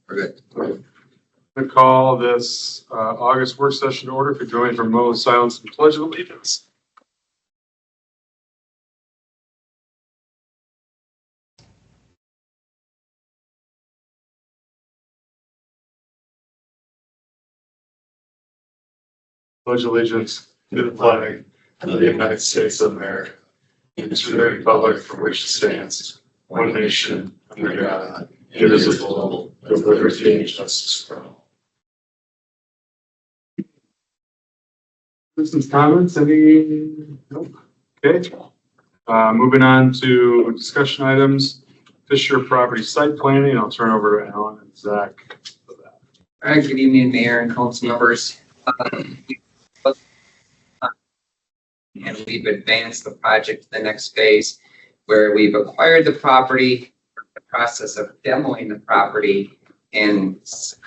We're good. I call this August work session to order. If you're joining from Mo, silence and pledge of allegiance. Pledge allegiance to the flag of the United States of America and to the republic for which it stands, one nation, under God, indivisible, with liberty and justice for all. Citizens' comments? Any? Nope. Okay. Moving on to discussion items. Fisher property site planning. I'll turn over to Alan and Zach for that. All right, good evening, Mayor and council members. And we've advanced the project to the next phase where we've acquired the property, the process of demoing the property, and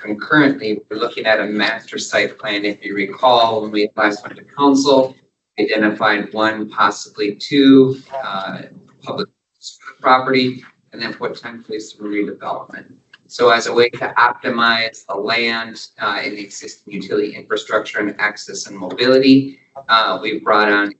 concurrently we're looking at a master site plan. If you recall, when we last went to council, we identified one, possibly two public property, and then potentially some redevelopment. So as a way to optimize the land and the existing utility infrastructure and access and mobility, we've brought on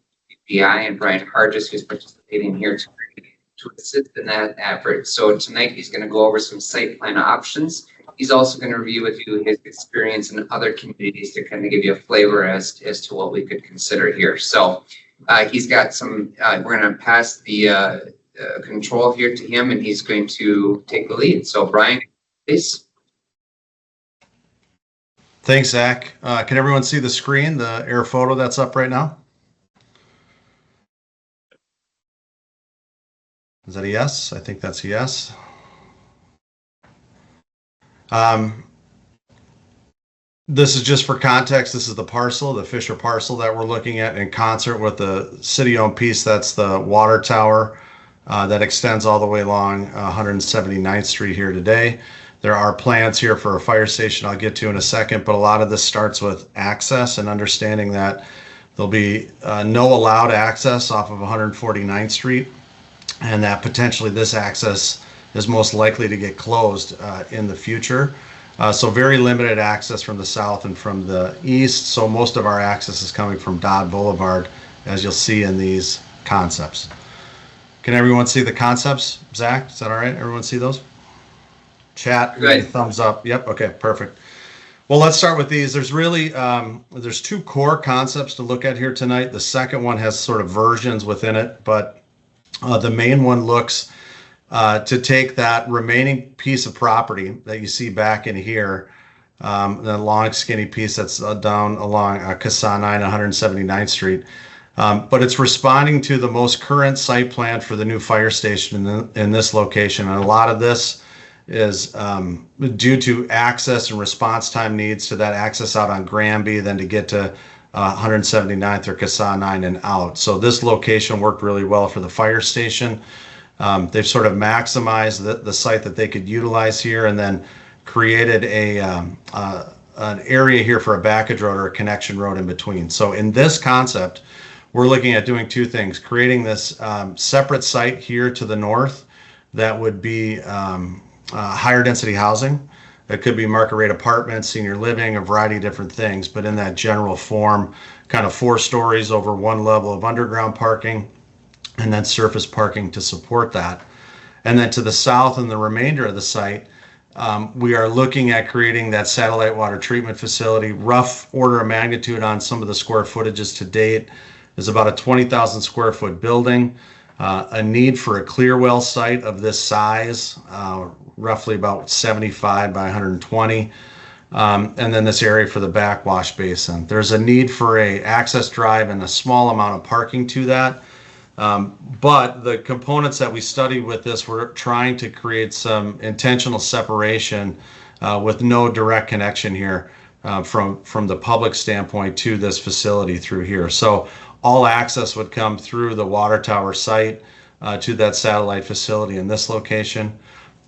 BI and Brian Hargis, who's participating here to assist in that effort. So tonight he's going to go over some site plan options. He's also going to review with you his experience in other communities to kind of give you a flavor as to what we could consider here. So he's got some, we're going to pass the control here to him and he's going to take the lead. So Brian, please. Thanks, Zach. Can everyone see the screen, the air photo that's up right now? Is that a yes? I think that's a yes. This is just for context. This is the parcel, the Fisher parcel that we're looking at in concert with the city-owned piece. That's the water tower that extends all the way along 179th Street here today. There are plans here for a fire station I'll get to in a second, but a lot of this starts with access and understanding that there'll be no allowed access off of 149th Street, and that potentially this access is most likely to get closed in the future. So very limited access from the south and from the east. So most of our access is coming from Dodd Boulevard, as you'll see in these concepts. Can everyone see the concepts? Zach, is that all right? Everyone see those? Chat, Good. Thumbs up. Yep. Okay, perfect. Well, let's start with these. There's really, there's two core concepts to look at here tonight. The second one has sort of versions within it, but the main one looks to take that remaining piece of property that you see back in here, the long skinny piece that's down along CASA 9 179th Street. But it's responding to the most current site plan for the new fire station in this location. And a lot of this is due to access and response time needs to that access out on Granby, then to get to 179th or CASA 9 and out. So this location worked really well for the fire station. They've sort of maximized the site that they could utilize here and then created an area here for a backage road or a connection road in between. So in this concept, we're looking at doing two things: creating this separate site here to the north that would be higher density housing. It could be market rate apartments, senior living, a variety of different things, but in that general form, kind of 4 stories over 1 level of underground parking, and then surface parking to support that. And then to the south and the remainder of the site, we are looking at creating that satellite water treatment facility. Rough order of magnitude on some of the square footages to date is about a 20,000 square foot building. A need for a clear well site of this size, roughly about 75 by 120. And then this area for the backwash basin. There's a need for a access drive and a small amount of parking to that. But the components that we studied with this, we're trying to create some intentional separation with no direct connection here from the public standpoint to this facility through here. So all access would come through the water tower site to that satellite facility in this location.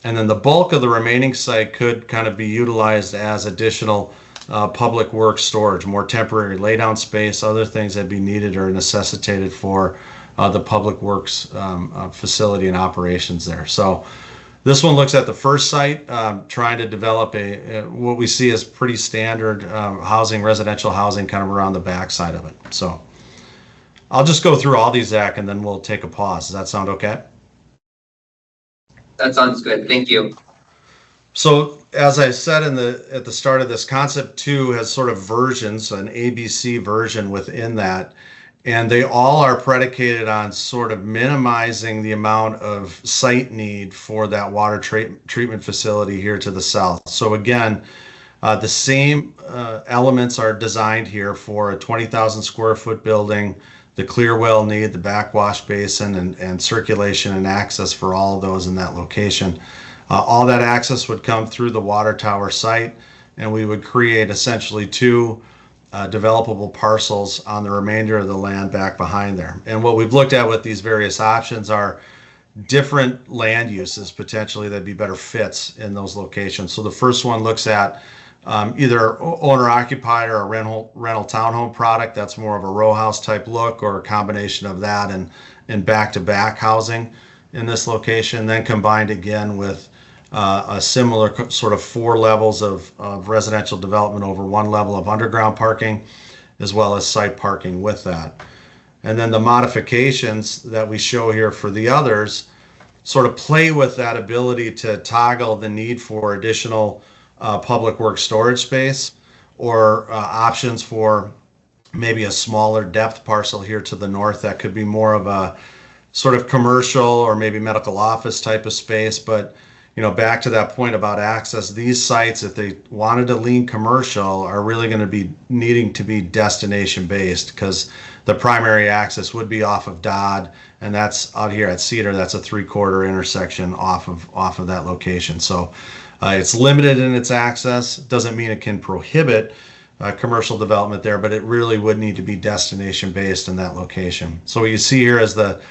And then the bulk of the remaining site could kind of be utilized as additional public works storage, more temporary laydown space, other things that be needed or necessitated for the public works facility and operations there. So This one looks at the first site, trying to develop what we see as pretty standard housing, residential housing, kind of around the back side of it. So I'll just go through all these, Zach, and then we'll take a pause. Does that sound okay? That sounds good. Thank you. So as I said at the start of this, concept 2 has sort of versions, an ABC version within that, and they all are predicated on sort of minimizing the amount of site need for that water treatment facility here to the south. So again, the same elements are designed here for a 20,000 square foot building, the clear well need, the backwash basin, and circulation and access for all of those in that location. All that access would come through the water tower site, and we would create essentially 2 developable parcels on the remainder of the land back behind there. And what we've looked at with these various options are different land uses potentially that'd be better fits in those locations. So the first one looks at either owner occupied or a rental townhome product. That's more of a row house type look, or a combination of that and back-to-back housing in this location, then combined again with a similar sort of 4 levels of residential development over 1 level of underground parking, as well as site parking with that. And then the modifications that we show here for the others sort of play with that ability to toggle the need for additional public works storage space, or options for maybe a smaller depth parcel here to the north that could be more of a sort of commercial or maybe medical office type of space. But back to that point about access, these sites, if they wanted to lean commercial, are really going to be needing to be destination based, because the primary access would be off of Dodd, and that's out here at Cedar. That's a 3/4 intersection off of that location. So it's limited in its access. Doesn't mean it can prohibit commercial development there, but it really would need to be destination based in that location. So what you see here is the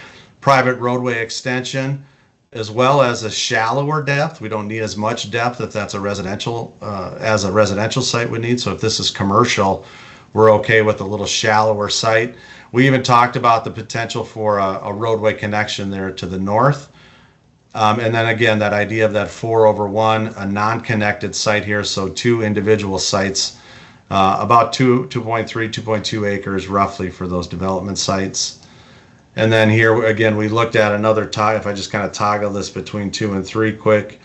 private roadway extension, as well as a shallower depth. We don't need as much depth if that's a residential, as a residential site would need. So if this is commercial, we're okay with a little shallower site. We even talked about the potential for a roadway connection there to the north. And then again, that idea of that 4/1, a non-connected site here. So 2 individual sites, about 2.3, 2.2 acres roughly for those development sites. And then here again, we looked at another if I just kind of toggle this between 2 and 3 quick,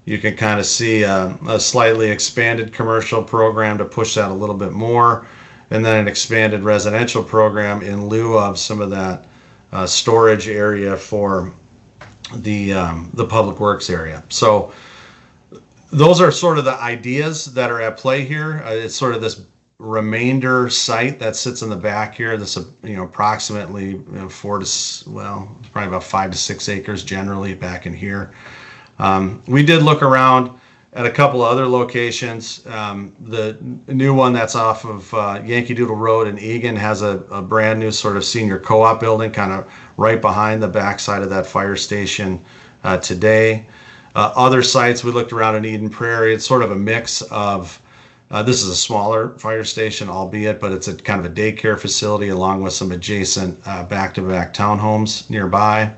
you can kind of see a slightly expanded commercial program to push that a little bit more, and then an expanded residential program in lieu of some of that storage area for the public works area. So those are sort of the ideas that are at play here. It's sort of this remainder site that sits in the back here. This approximately 4 to, well, it's probably about 5 to 6 acres generally back in here. We did look around at a couple of other locations. The new one that's off of Yankee Doodle Road in Egan has a brand new sort of senior co-op building kind of right behind the backside of that fire station today. Other sites we looked around in Eden Prairie, it's sort of a mix of this is a smaller fire station, albeit, but it's a kind of a daycare facility along with some adjacent back-to-back townhomes nearby.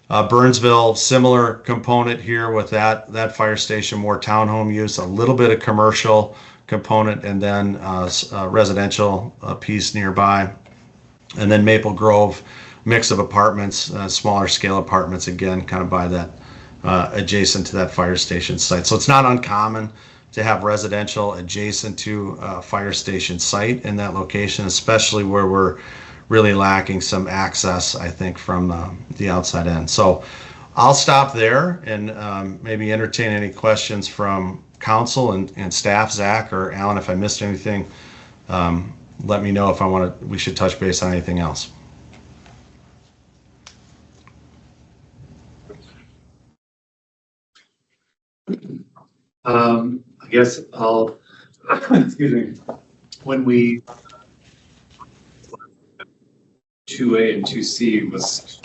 Burnsville, similar component here with that fire station, more townhome use, a little bit of commercial component, and then a residential piece nearby. And then Maple Grove, mix of apartments, smaller scale apartments, again, kind of by that adjacent to that fire station site. So it's not uncommon to have residential adjacent to a fire station site in that location, especially where we're really lacking some access, I think, from the outside end. So I'll stop there and maybe entertain any questions from council and staff. Zach or Alan, if I missed anything, let me know if we should touch base on anything else. I guess I'll, excuse me, when we 2A and 2C was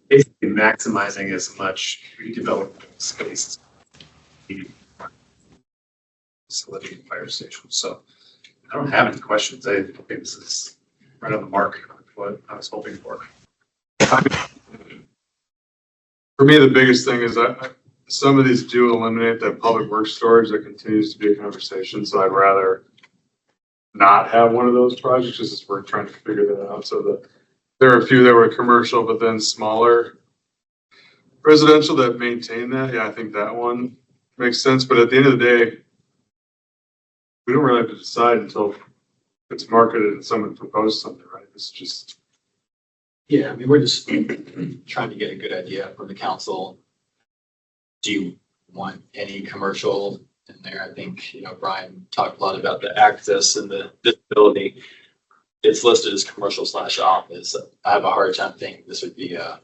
basically maximizing as much redevelopment space facility and fire station. So I don't have any questions. I think this is right on the mark. what I was hoping for. For me, the biggest thing is that some of these do eliminate that public works storage that continues to be a conversation. So I'd rather not have one of those projects just as we're trying to figure that out. So there are a few that were commercial, but then smaller residential that maintain that. Yeah, I think that one makes sense. But at the end of the day, we don't really have to decide until it's marketed and someone proposes something, right? It's just. Yeah, I mean, we're just trying to get a good idea from the council. Do you want any commercial in there? I think, Brian talked a lot about the access and the disability. It's listed as commercial / office. I have a hard time thinking this would be a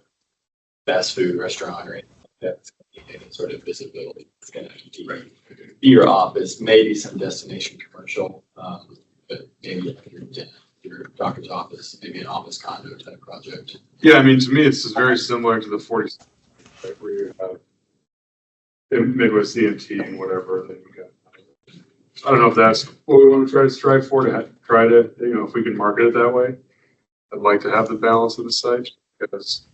fast food restaurant or anything that's any sort of visibility. It's going to be your office, maybe some destination commercial, but maybe your doctor's office, maybe an office condo type project. Yeah, I mean, to me, it's just very similar to the 40, right, where you have Midwest ENT and whatever. And then you got, I don't know if that's what we want to try to strive for, to try to, if we can market it that way. I'd like to have the balance of the site because,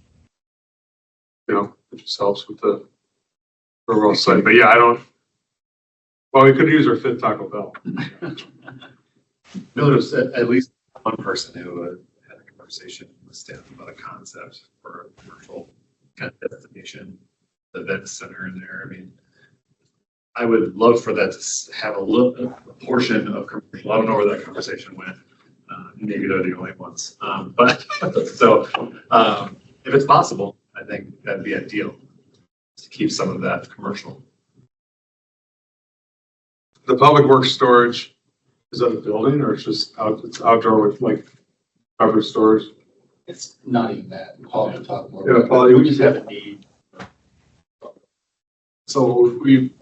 it just helps with the overall site. But yeah, we could use our fifth Taco Bell. Notice that at least one person who had a conversation with staff about a concept for a commercial kind of destination, the event center in there. I mean, I would love for that to have a portion of commercial. I don't know where that conversation went. Maybe they're the only ones. But so if it's possible, I think that'd be ideal to keep some of that commercial. The public works storage, is that a building or it's just it's outdoor with like covered stores? It's not even that. Paul can talk more. Yeah, Paul, We just have a need. So we,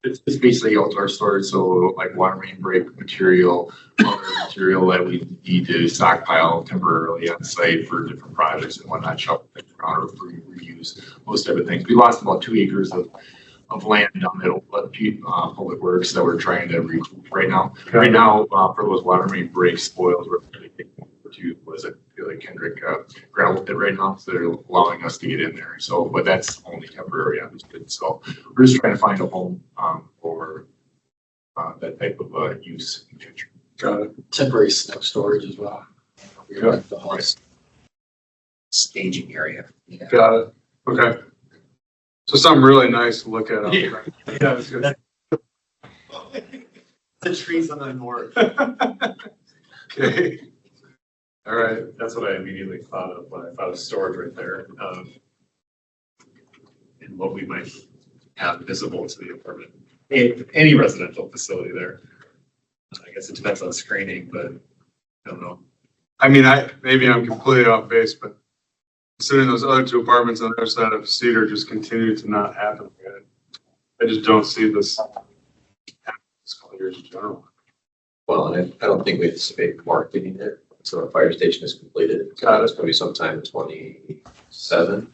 it's basically outdoor storage, so like water main break material, other material that we need to stockpile temporarily on site for different projects and whatnot, shop around or for reuse, those type of things. We lost about 2 acres of land down that public works that we're trying to recoup right now. Okay. Right now, for those water main break spoils, we're really to like Kendrick gravel pit right now, so they're allowing us to get in there. So, but that's only temporary, obviously. So we're just trying to find a home for that type of use in the future. Got it. Temporary snow storage as well. Yeah. The whole Staging area. Yeah. Got it. Okay. So something really nice to look at. Out Yeah. there. Yeah, it's good. The trees on the north. Okay. All right. That's what I immediately thought of when I thought of storage right there. And what we might have visible to the apartment, any residential facility there. I guess it depends on screening, but I don't know. I mean, maybe I'm completely off base, but considering those other two apartments on the other side of Cedar just continue to not happen. I just don't see this happening this couple years in general. Well, and I don't think we anticipate marketing it until the fire station is completed. Got it. It's going to be sometime in 27.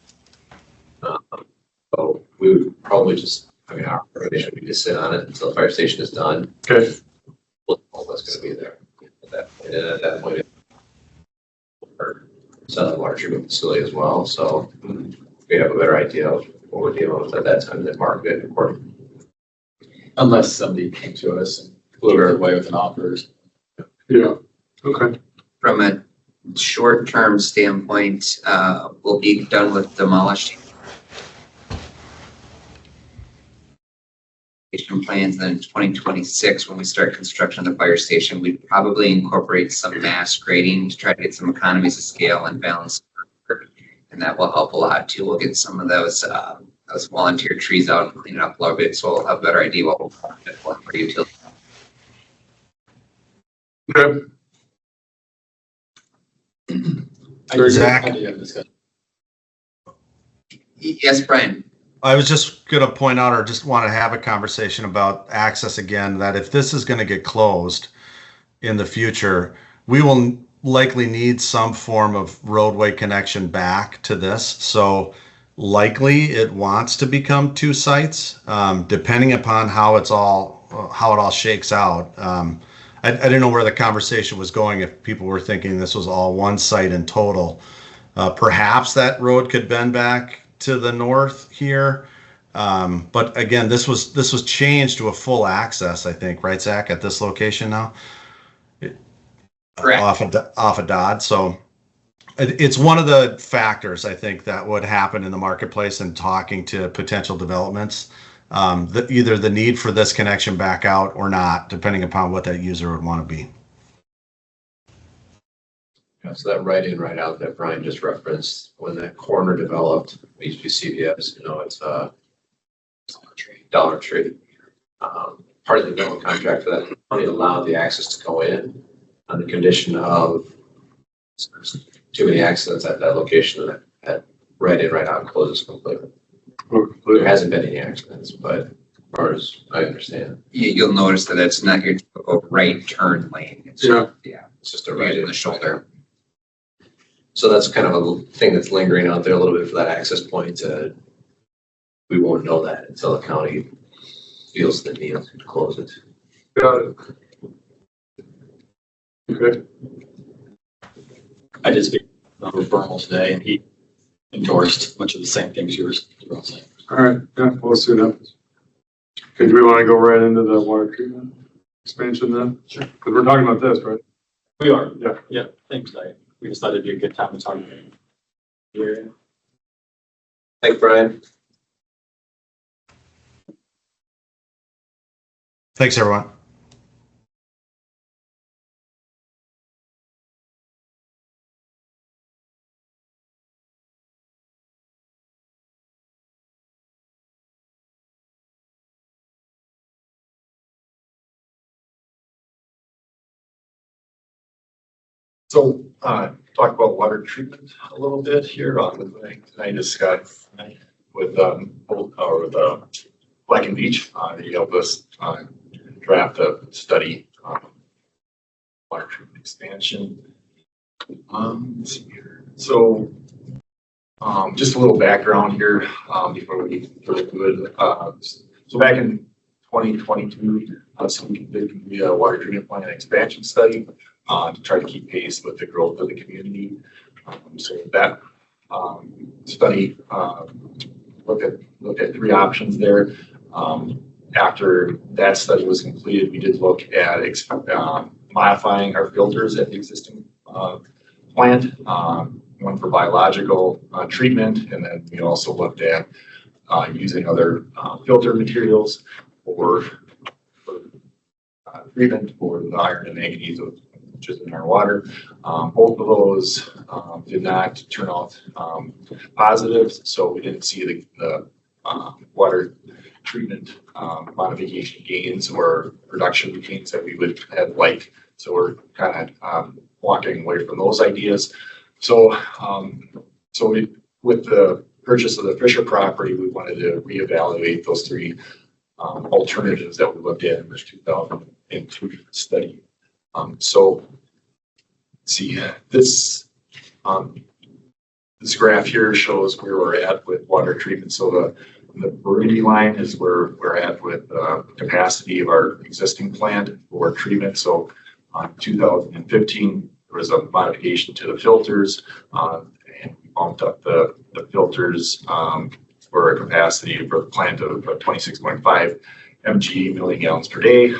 So we would probably our recommendation would be to sit on it until the fire station is done. Okay. All that's going to be there. And then at that point, we're selling the water treatment facility as well. So we have a better idea of what we're dealing with at that time, then market it accordingly. Unless somebody came to us and blew it away with an offer. Yeah. Okay. From a short-term standpoint, we'll be done with demolishing plans. Then in 2026, when we start construction of the fire station, we'd probably incorporate some mass grading to try to get some economies of scale and balance. And that will help a lot too. We'll get some of those volunteer trees out and clean it up a little bit, so we'll have a better idea what we'll want for utility. Okay. Zach? I do have a discussion. Yes, Brian. I was just going to point out, or just want to have a conversation about access again, that if this is going to get closed in the future, we will likely need some form of roadway connection back to this. So likely it wants to become two sites, depending upon how it all shakes out. I didn't know where the conversation was going, if people were thinking this was all one site in total. Perhaps that road could bend back to the north here. But again, this was changed to a full access, I think, right, Zach, at this location now? Correct. Off of Dodd. So it's one of the factors I think that would happen in the marketplace and talking to potential developments. Either the need for this connection back out or not, depending upon what that user would want to be. Yeah, so that right in, right out that Brian just referenced, when that corner developed, it used to be CVS, it's Dollar Tree. Part of the development contract for that money allowed the access to go in on the condition of too many accidents at that location that right in, right out closes completely. There hasn't been any accidents, but as far as I understand, You'll notice that it's not your typical right turn lane. It's it's just a right right in the shoulder. So that's kind of a thing that's lingering out there a little bit for that access point. We won't know that until the county feels the need to close it. Got it. Okay. I did speak with Bernal today, and he endorsed much of the same things you were saying. All right. Yeah, we'll see what happens. Okay, do we want to go right into the water treatment expansion then? Sure. Because we're talking about this, right? We are. Yeah. Yeah, thanks, Diane. We decided it'd be a good time to talk about it. Yeah. Thanks, Brian. Thanks, everyone. So, talk about water treatment a little bit here on the thing. I discussed with, Black and Beach, they helped us, draft a study, water treatment expansion. Let's see here. So, just a little background here, before we further do it. So back in 2022, so we did the water treatment plant expansion study, to try to keep pace with the growth of the community. So that study looked at three options there. After that study was completed, we did look at modifying our filters at the existing plant, one for biological treatment, and then we also looked at using other filter materials for treatment for the iron and manganese, which is in our water. Both of those did not turn out positive, so we didn't see the water treatment modification gains or production gains that we would have liked. So we're kind of walking away from those ideas. So, with the purchase of the Fisher property, we wanted to reevaluate those three alternatives that we looked at in this 2002 study. So, see this this graph here shows where we're at with water treatment. So the burgundy line is where we're at with capacity of our existing plant for treatment. So, 2015, there was a modification to the filters, and we bumped up the filters for a capacity for the plant of 26.5 mg million gallons per day.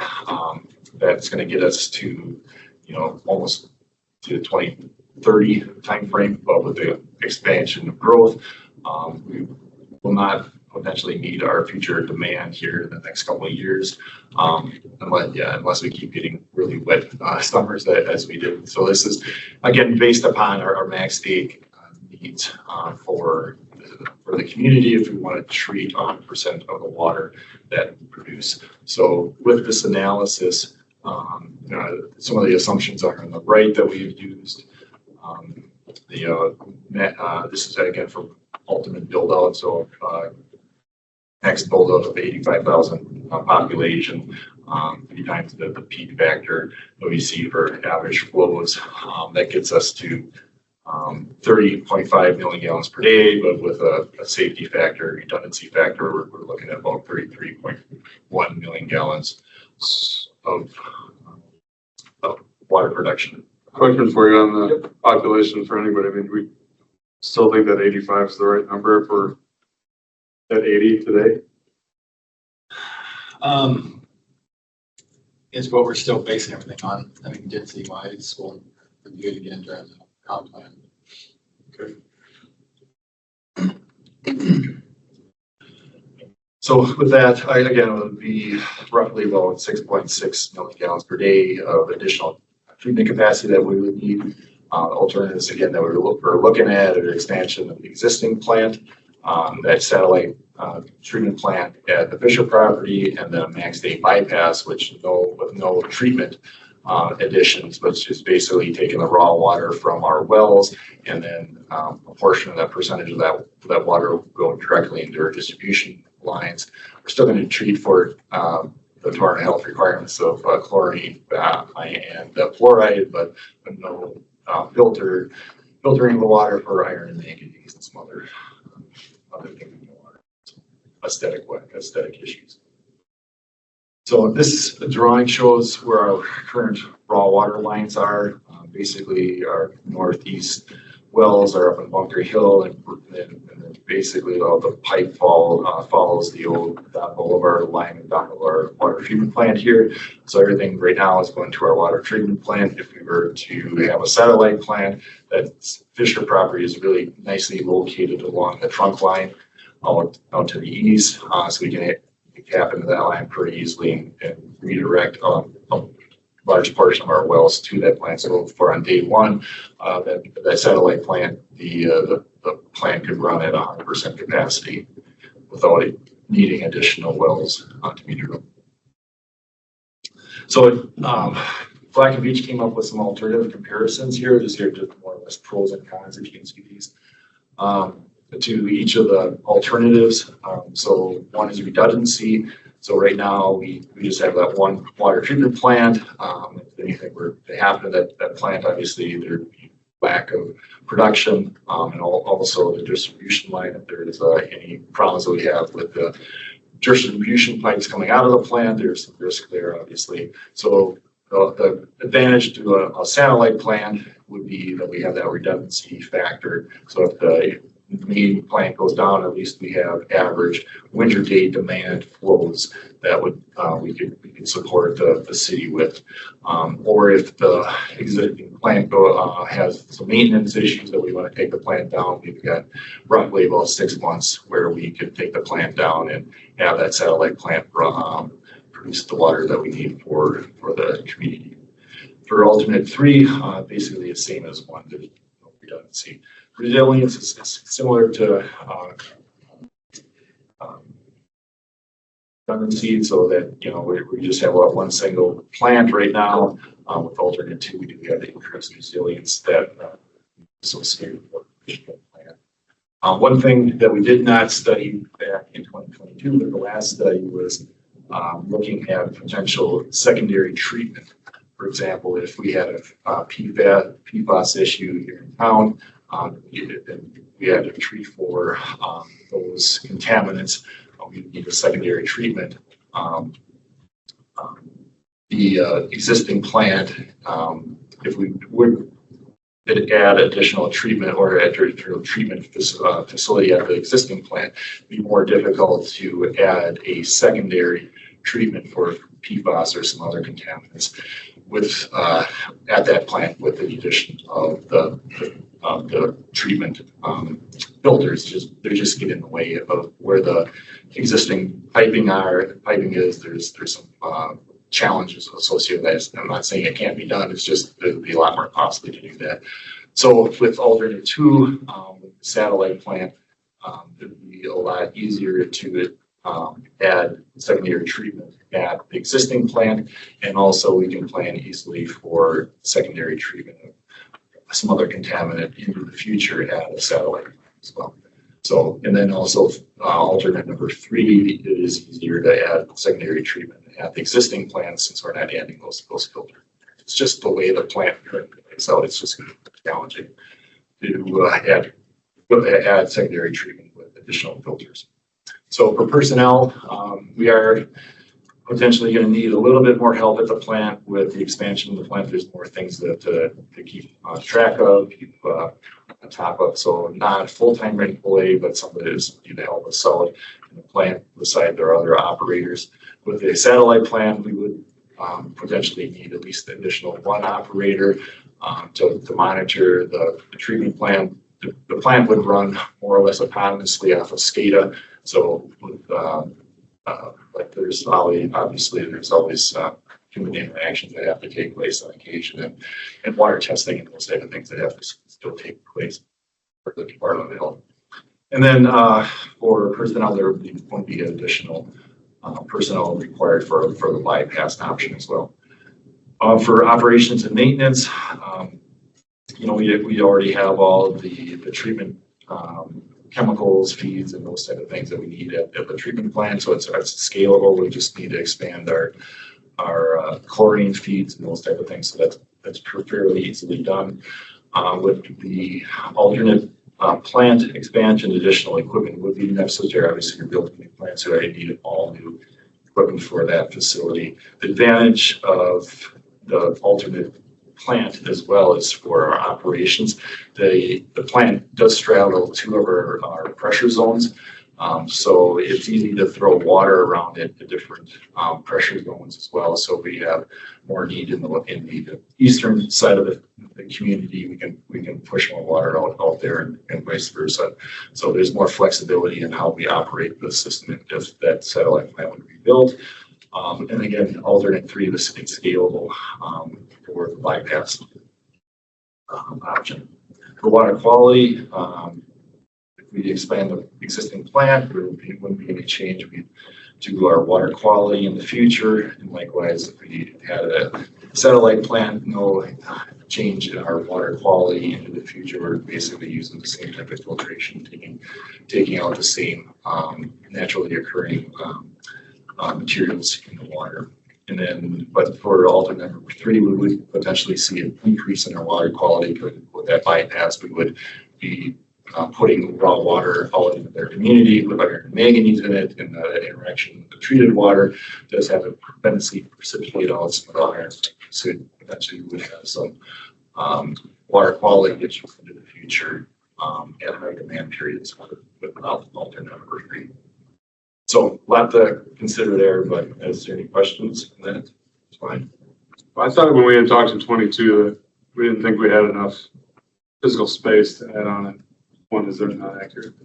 That's going to get us to, almost to the 2030 timeframe, but with the expansion of growth, we will not potentially meet our future demand here in the next couple of years, unless we keep getting really wet summers as we did. So this is, again, based upon our max take needs for the community if we want to treat 100% of the water that we produce. So with this analysis, some of the assumptions are on the right that we've used. This is again for ultimate build out. So next build out of 85,000 population, 3 times the peak factor that we see for average flows. That gets us to 30.5 million gallons per day, but with a safety factor, redundancy factor, we're looking at about 33.1 million gallons of water production. Question for you on the population for anybody. I mean, we still think that 85 is the right number for that 80 today? Is what we're still basing everything on. I mean, density wise, we'll review it again during the comp plan. Okay. So with that, again, it would be roughly about 6.6 million gallons per day of additional treatment capacity that we would need. Alternatives, again, that we're looking at an expansion of the existing plant, that satellite treatment plant at the Fisher property, and then a max day bypass, with no treatment additions, but it's just basically taking the raw water from our wells, and then a portion of that percentage of that water going directly into our distribution lines. We're still going to treat for the torrent health requirements of chlorine and fluoride, but no filtering the water for iron and manganese and some other things in the water. Aesthetic issues. So this drawing shows where our current raw water lines are. Basically, our northeast wells are up in Bunker Hill, and then basically all the pipe follows the old Boulevard line and down of our water treatment plant here. So everything right now is going to our water treatment plant. If we were to have a satellite plant, that Fisher property is really nicely located along the trunk line out to the east, so we can tap into that line pretty easily and redirect a large portion of our wells to that plant. So for on day one, that satellite plant, the plant could run at 100% capacity without it needing additional wells to meet it. So Black and Beach came up with some alternative comparisons here. Just more or less pros and cons, if you can see these, to each of the alternatives. So one is redundancy. So right now we just have that one water treatment plant. If anything were to happen to that plant, obviously there'd be lack of production, and also the distribution line. If there's any problems that we have with the distribution pipes coming out of the plant, there's some risk there, obviously. So the advantage to a satellite plant would be that we have that redundancy factor. So if the main plant goes down, at least we have average winter day demand flows that would we could support the city with. Or if the existing plant has some maintenance issues that we want to take the plant down, we've got roughly about 6 months where we could take the plant down and have that satellite plant produce the water that we need for the community. For alternate three, basically the same as one. There's no redundancy. Resilience is similar to redundancy, so that we just have one single plant right now. With alternate two, we do have the increased resilience that associated with the plant. One thing that we did not study back in 2022, but the last study was looking at potential secondary treatment. For example, if we had a PFAS issue here in town, we had to treat for those contaminants, we need a secondary treatment. The existing plant, if we would add additional treatment or additional treatment facility at the existing plant, it'd be more difficult to add a secondary treatment for PFAS or some other contaminants with at that plant with the addition of the treatment filters. They're just getting in the way of where the existing piping is. There's some challenges associated with that. I'm not saying it can't be done. It's just it'd be a lot more costly to do that. So with alternate two, with the satellite plant, it'd be a lot easier to add secondary treatment at the existing plant, and also we can plan easily for secondary treatment of some other contaminant into the future at a satellite as well. So, and then also alternate number three, it is easier to add secondary treatment at the existing plant since we're not adding those filters. It's just the way the plant currently lays out. It's just challenging to add secondary treatment with additional filters. So for personnel, we are potentially going to need a little bit more help at the plant with the expansion of the plant. There's more things that to keep track of, keep on top of. So not a full-time employee, but somebody who's need to help us out in the plant beside their other operators. With a satellite plant, we would potentially need at least an additional one operator to monitor the treatment plant. The plant would run more or less autonomously off of SCADA. So like there's obviously there's always human interactions that have to take place on occasion, and water testing and those type of things that have to still take place for the Department of Health. And then for personnel, there won't be additional personnel required for the bypass option as well. For operations and maintenance, we already have all of the treatment chemicals, feeds, and those type of things that we need at the treatment plant. So it's scalable. We just need to expand our chlorine feeds and those type of things. So that's fairly easily done. With the alternate plant expansion, additional equipment would be necessary. Obviously, you're building new plants, so you need all new equipment for that facility. The advantage of the alternate plant as well as for our operations, the plant does straddle two of our pressure zones. So it's easy to throw water around it to different pressure zones as well. So we have more need in the eastern side of the community. We can push more water out there and vice versa. So there's more flexibility in how we operate the system if that satellite plant would be built. And again, alternate 3 is scalable for the bypass option. For water quality, if we expand the existing plant, there wouldn't be any change. We do our water quality in the future, and likewise, if we had a satellite plant, no change in our water quality into the future. We're basically using the same type of filtration, taking out the same naturally occurring materials in the water. And then, but for alternate number 3, we would potentially see an increase in our water quality. But with that bypass, we would be putting raw water out into their community with our manganese in it, and the interaction with the treated water does have a tendency to precipitate out some iron. So potentially we would have some water quality issues into the future at high demand periods without alternate number 3. So a lot to consider there, but is there any questions on that? It's fine. I thought when we had talked in 22 that we didn't think we had enough physical space to add on it. One, is that not accurate?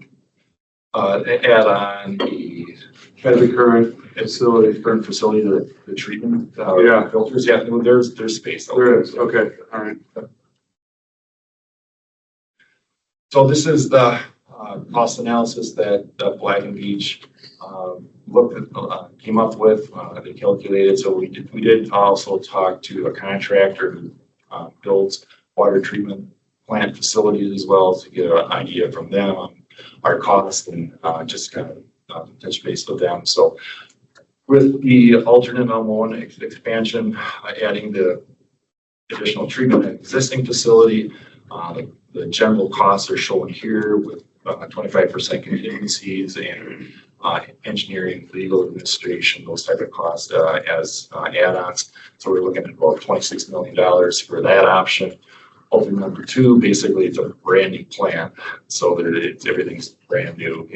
Add on The current facility. current facility, the treatment Yeah. filters. Yeah, no, there's space. out There is, okay, all right. So this is the cost analysis that Black and Beach came up with. They calculated. So we did also talk to a contractor who builds water treatment plant facilities as well to get an idea from them on our cost and just kind of touch base with them. So with the alternate one expansion, adding the additional treatment in existing facility, the general costs are shown here with 25% contingencies and engineering, legal, administration, those type of costs as add-ons. So we're looking at about $26 million for that option. Alternate number 2, basically it's a brand new plant. So everything's brand new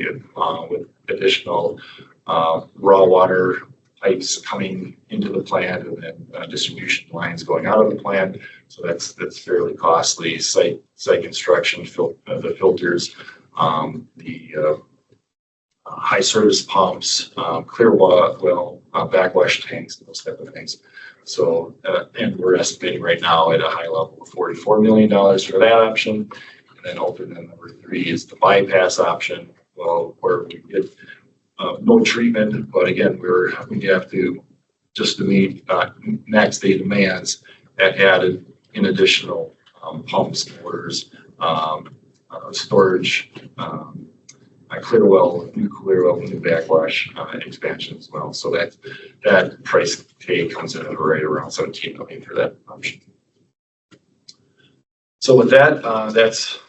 with additional raw water pipes coming into the plant and then distribution lines going out of the plant. So that's fairly costly. Site construction, the filters, the high service pumps, clear well, backwash tanks, those type of things. So, and we're estimating right now at a high level of $44 million for that option. And then alternate number 3 is the bypass option. Well, where we get no treatment, but again, we have to, just to meet max day demands, added in additional pumps, motors, storage, new clear well, new backwash expansion as well. So that price tag comes in at right around $17 million for that option. So with that, that's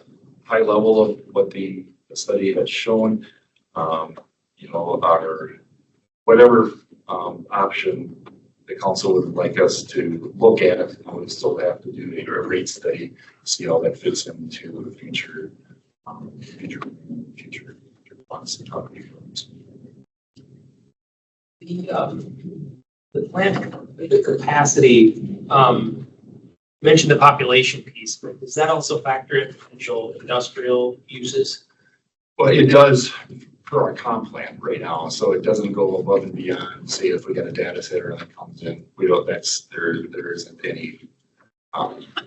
high level of what the study has shown. whatever, option the council would like us to look at, we still have to do a rate study, see how that fits into the future, future funds and property funds. The plant, the capacity, mentioned the population piece, but does that also factor in potential industrial uses? Well, it does for our comp plan right now, so it doesn't go above and beyond, say if we got a data center that comes in, we don't, there isn't any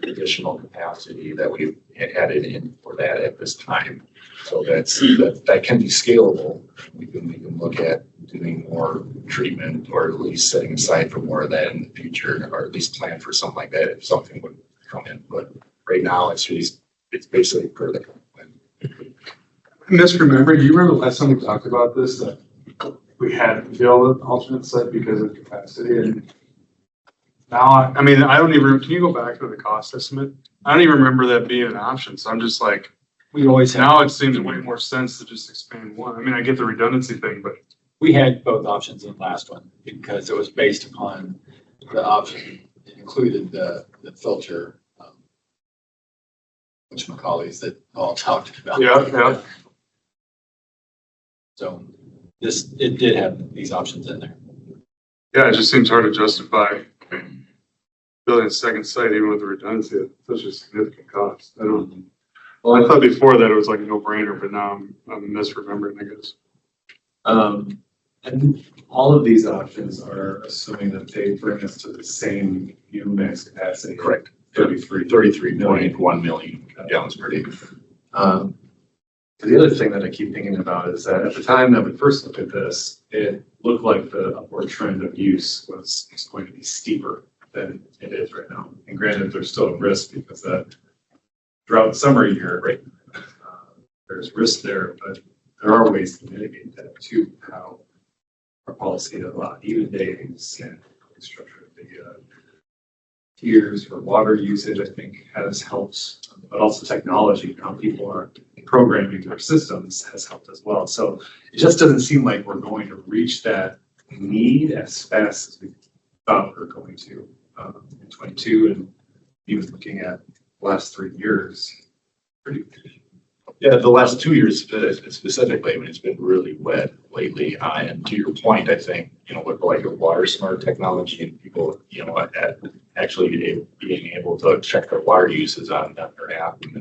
additional capacity that we've added in for that at this time. So that can be scalable. We can look at doing more treatment or at least setting aside for more of that in the future, or at least plan for something like that if something would come in. But right now it's basically per the comp plan. Misremember, do you remember last time we talked about this, that we had to build an alternate site because of capacity? And now, I mean, I don't even, can you go back to the cost estimate? I don't even remember that being an option. So I'm just like, We always have, now it seems way more sense to just expand one. I mean, I get the redundancy thing, but we had both options in the last one because it was based upon the option. It included the filter, whatchamacallits that all talked about. yeah. So it did have these options in there. Yeah, it just seems hard to justify building a second site even with the redundancy at such a significant cost. I don't, well, I thought before that it was like a no brainer, but now I'm misremembering, I guess. And all of these options are assuming that they bring us to the same max capacity. Correct. 33.1 million gallons per day. The other thing that I keep thinking about is that at the time that we first looked at this, it looked like the upward trend of use was going to be steeper than it is right now. And granted, there's still a risk because that throughout the summer year, right, there's risk there, but there are ways to mitigate that too. How our policy to allow even days and structure the tiers for water usage, I think, has helped, but also technology, how people are programming their systems has helped as well. So it just doesn't seem like we're going to reach that need as fast as we thought we were going to in 22, and even looking at the last 3 years. Yeah, the last 2 years specifically, I mean, it's been really wet lately. And to your point, I think, with like a water smart technology and people, at actually being able to check their water uses on their app and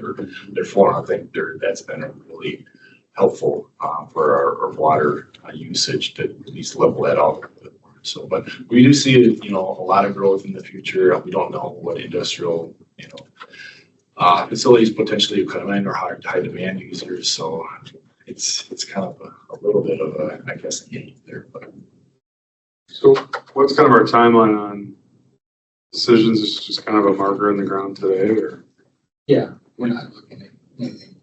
their phone, I think that's been really helpful for our water usage to at least level that out. So, but we do see, a lot of growth in the future. We don't know what industrial, facilities potentially come in or high demand users. So it's kind of a little bit of a, I guess, a game there. But So what's kind of our timeline on decisions? Is it just kind of a marker in the ground today, or? Yeah, we're not looking at anything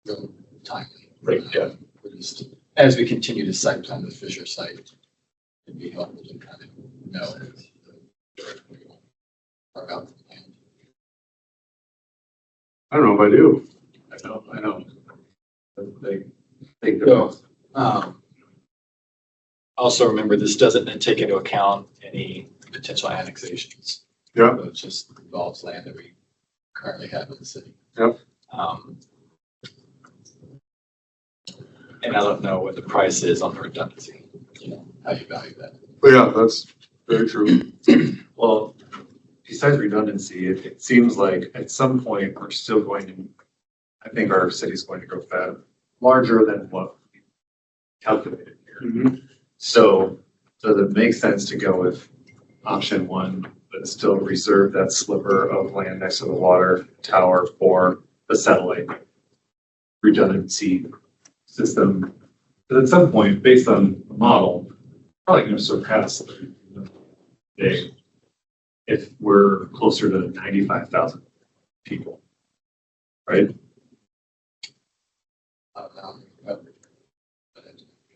real timely. right, yeah. We're just, as we continue to site plan the Fisher site, it'd be helpful to kind of know the direction we want our out the plan. I don't know if I do. I know. They So, also remember, this doesn't take into account any potential annexations. Yeah. So it just involves land that we currently have in the city. Yep. And I don't know what the price is on the redundancy, how you value that. But yeah, that's very true. Well, besides redundancy, it seems like at some point we're still going to, I think our city's going to grow larger than what we calculated here. Mhm. So does it make sense to go with option one, but still reserve that sliver of land next to the water tower for the satellite redundancy system? But at some point, based on the model, probably going to surpass the day if we're closer to 95,000 people, right?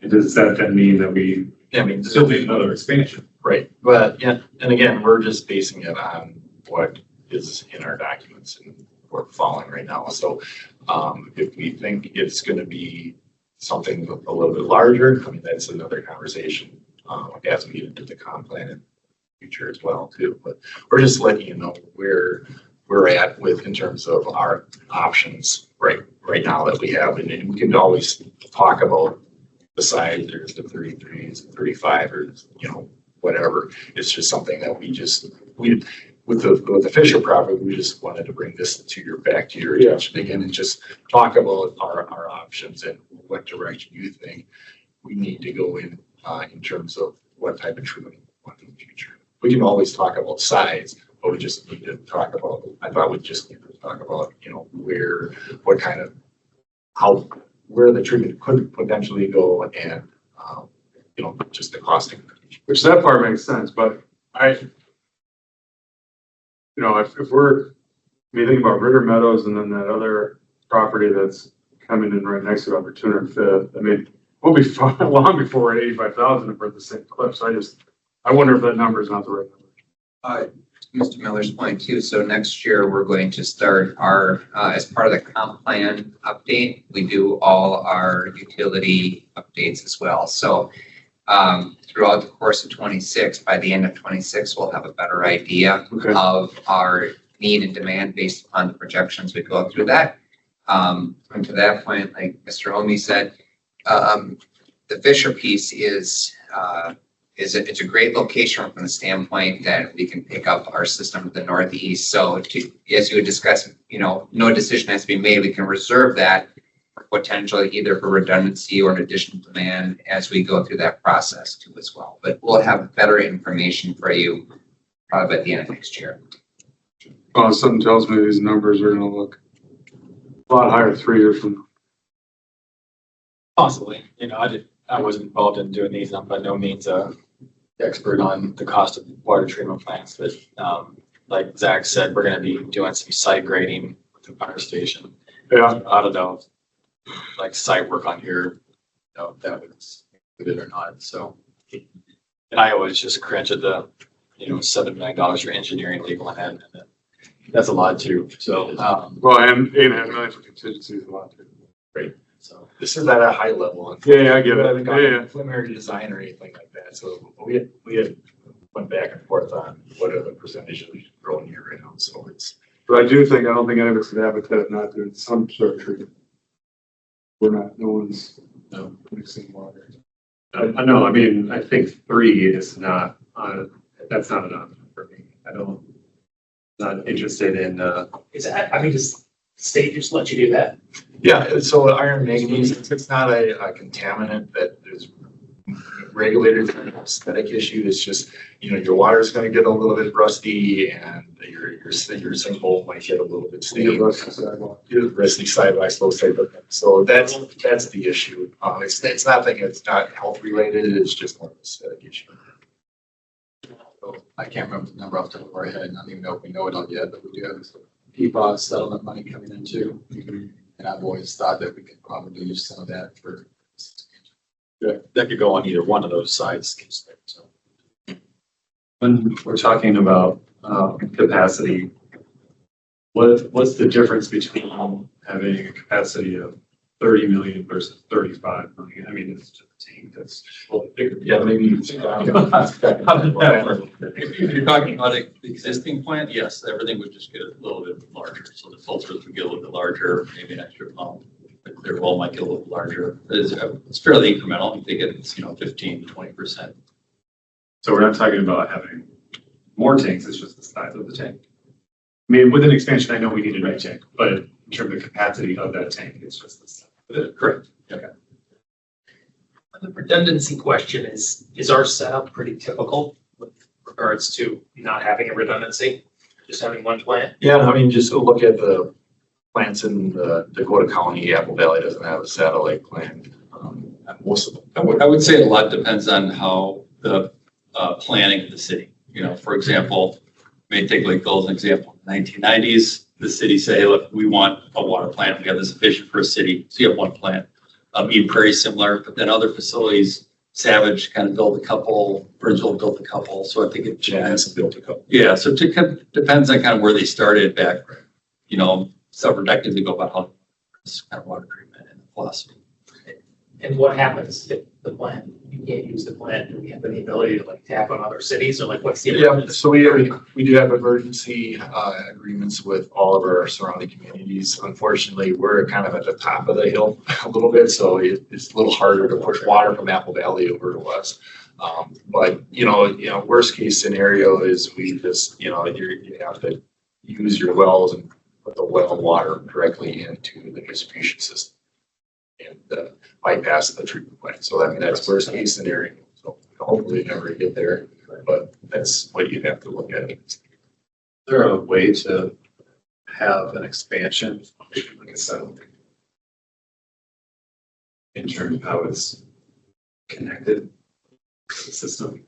And does that then mean that we still need another expansion? Right, but yeah, and again, we're just basing it on what is in our documents and we're following right now. So if we think it's going to be something a little bit larger, I mean, that's another conversation. as we get into the comp plan in the future as well too. But we're just letting you know where we're at with in terms of our options right now that we have. And we can always talk about the size, there's the 33s, the 35, or, whatever. It's just something that with the Fisher property, we just wanted to bring this back to your attention again and just talk about our options and what direction you think we need to go in terms of what type of treatment we want in the future. We can always talk about size, but we just need to talk about, I thought we just need to talk about, where the treatment could potentially go and, just the costing. Which that part makes sense, but if we're, you think about Ritter Meadows and then that other property that's coming in right next to it, over 205th, I mean, we'll be long before we're at 85,000 if we're at the same clip. So I wonder if that number is not the right number. Mr. Miller's point too. So next year, we're going to start our, as part of the comp plan update, we do all our utility updates as well. So throughout the course of 26, by the end of 26, we'll have a better idea of our need and demand based upon the projections we go through that. And to that point, like Mr. Omi said, the Fisher piece it's a great location from the standpoint that we can pick up our system to the northeast. So as you would discuss, no decision has to be made. We can reserve that for potentially either for redundancy or an additional demand as we go through that process too as well. But we'll have better information for you probably by the end of next year. Well, something tells me these numbers are going to look a lot higher 3 years from now. Possibly, I wasn't involved in doing these. I'm by no means a expert on the cost of water treatment plants, but like Zach said, we're going to be doing some site grading with the fire station. Yeah. I don't know, like site work on here, if that was good or not. So, and I always just cringe at the, $7 million for engineering, legal, and admin. That's a lot too. So, Well, and $8.5 million for contingency is a lot too. Great. So this is at a high level. Yeah, I get We it. haven't gone Yeah. preliminary design or anything like that. So we had went back and forth on what are the percentages we should throw in here right now. So But I don't think any of us would advocate of not doing some sort of treatment. No one's mixing water. I know, I mean, I think 3 is not, that's not enough for me. Not interested in, Does state just let you do that? yeah, so iron manganese, it's not a contaminant that is regulated for an aesthetic issue. It's just, your water's going to get a little bit rusty and your sink bowl might get a little bit stained. Rusty sidewalks, low side. So that's the issue. It's nothing, it's not health related. It's just more of an aesthetic issue. so I can't remember the number off the top of our head. I don't even know if we know it all yet, but we do have some PFAS settlement money coming in too. And I've always thought that we could probably use some of that for, that could go on either one of those sites. So. when we're talking about capacity, what's the difference between having a capacity of 30 million versus 35 million? I mean, it's just a tank that's a little bigger. Yeah, maybe you If you're talking about an existing plant, yes, everything would just get a little bit larger. So the filters would get a little bit larger, maybe an extra pump. The clear wall might get a little larger. It's fairly incremental. I think it's, 15 to 20%. So we're not talking about having more tanks, it's just the size of the tank. I mean, with an expansion, I know we need a new tank, but in terms of capacity of that tank, it's just the size. Correct. The redundancy question is our setup pretty typical with regards to not having a redundancy, just having one plant? Yeah, I mean, just look at the plants in the Dakota County. Apple Valley doesn't have a satellite plant. Most of them. I would say a lot depends on how the planning of the city. For example, may take Lakeville as an example. In the 1990s, the city say, hey, look, we want a water plant. We have this sufficient for a city. So you have one plant. Eden Prairie similar, but then other facilities, Savage kind of built a couple, Bridgeville built a couple. So I think it Jazz built a couple. Yeah, so it depends on kind of where they started back, several decades ago about how this kind of water treatment and philosophy. And what happens if the plant, you can't use the plant, do we have any ability to like tap on other cities or like what's the? Yeah, so we do have emergency agreements with all of our surrounding communities. Unfortunately, we're kind of at the top of the hill a little bit, so it's a little harder to push water from Apple Valley over to us. But worst case scenario is we just, you have to use your wells and put the well water directly into the distribution system and bypass the treatment plant. So I mean, that's worst case scenario. So hopefully never get there, but that's what you have to look at. Is there a way to have an expansion, like I said, in terms of how it's connected to the system?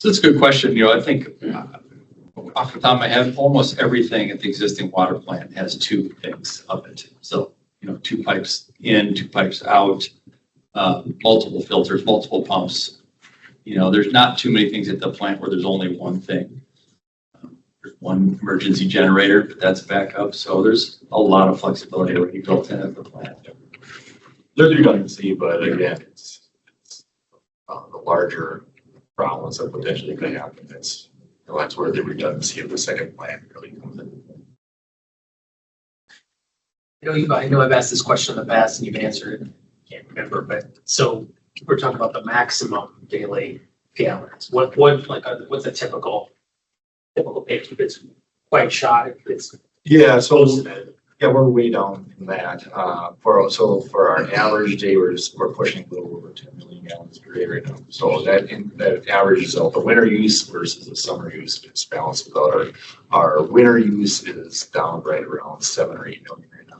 So that's a good question. I think off the top of my head, almost everything at the existing water plant has two things of it. So, two pipes in, two pipes out, multiple filters, multiple pumps. There's not too many things at the plant where there's only one thing. There's one emergency generator, but that's backup. So there's a lot of flexibility already built in at the plant. There's redundancy, but again, it's the larger problems that potentially could happen. That's where the redundancy of the second plant really comes in. I know I've asked this question in the past and you've answered it. Can't remember, but so we're talking about the maximum daily gallons. What's a typical page? If it's quite shot, if it's Yeah, so close to that. yeah, we're way down from that. For our average day, we're pushing a little over 10 million gallons per day right now. So that averages out the winter use versus the summer use. It's balanced out. Our winter use is down right around 7 or 8 million right now.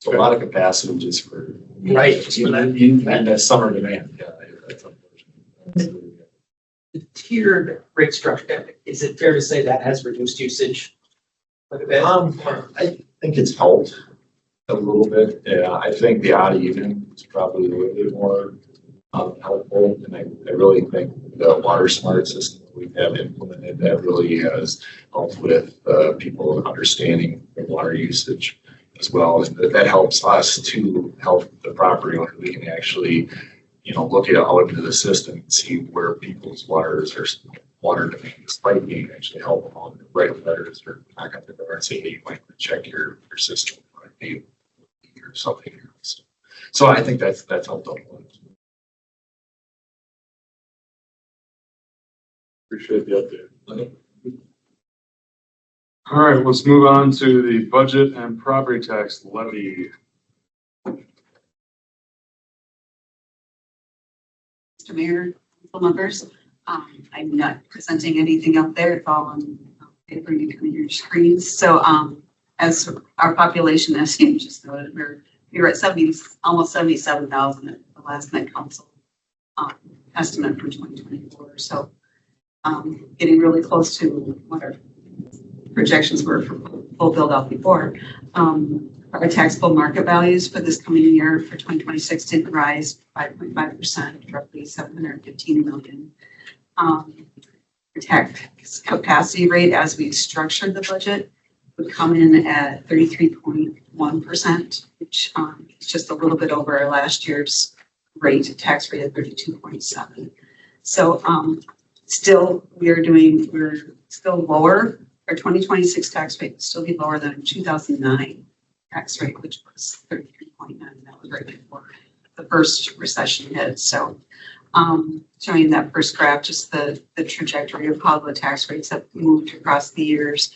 So a lot of capacity just for Right, just for that. and that summer demand. Yeah, that's unfortunate. The tiered rate structure, is it fair to say that has reduced usage quite a bit? I think it's helped a little bit. Yeah, I think the odd even is probably a little bit more helpful. And I really think the water smart system that we have implemented that really has helped with people understanding their water usage as well. And that helps us to help the property owner. We can actually look out into the system and see where people's water demand is spiking, actually help them on write letters or knock on the door and say, hey, you might want to check your system or something. So I think that's helped a lot. Appreciate the update. All right, let's move on to the budget and property tax levy. Mr. Mayor, council members, I'm not presenting anything up there. It's all on paper. You can read your screens. So as our population, as you just noted, we were at almost 77,000 at the last night council estimate for 2024. So getting really close to what our projections were for full build out before. Our taxable market values for this coming year for 2026 did rise 5.5%, roughly 715 million. Our tax capacity rate as we structured the budget would come in at 33.1%, which is just a little bit over our last year's tax rate of 32.7. So we're still lower. Our 2026 tax rate will still be lower than 2009 tax rate, which was 33.9. That was right before the first recession hit. So showing that first graph, just the trajectory of how the tax rates have moved across the years.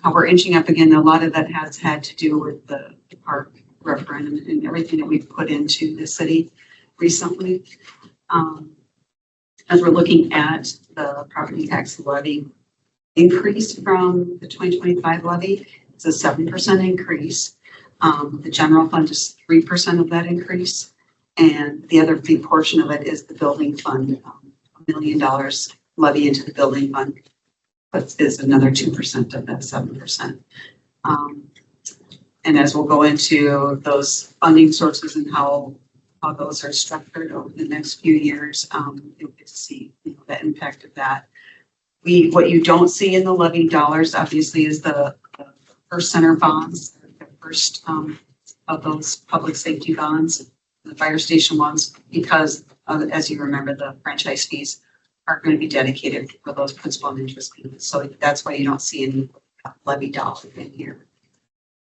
How we're inching up again, a lot of that has had to do with the park referendum and everything that we've put into the city recently. As we're looking at the property tax levy increase from the 2025 levy, it's a 7% increase. The general fund is 3% of that increase. And the other big portion of it is the building fund, $1 million levy into the building fund. But is another 2% of that 7%. And as we'll go into those funding sources and how those are structured over the next few years, you'll get to see the impact of that. what you don't see in the levy dollars, obviously, is the first center bonds, the first, of those public safety bonds, the fire station ones, because, as you remember, the franchise fees are going to be dedicated for those principal and interest payments. So that's why you don't see any levy dollars in here.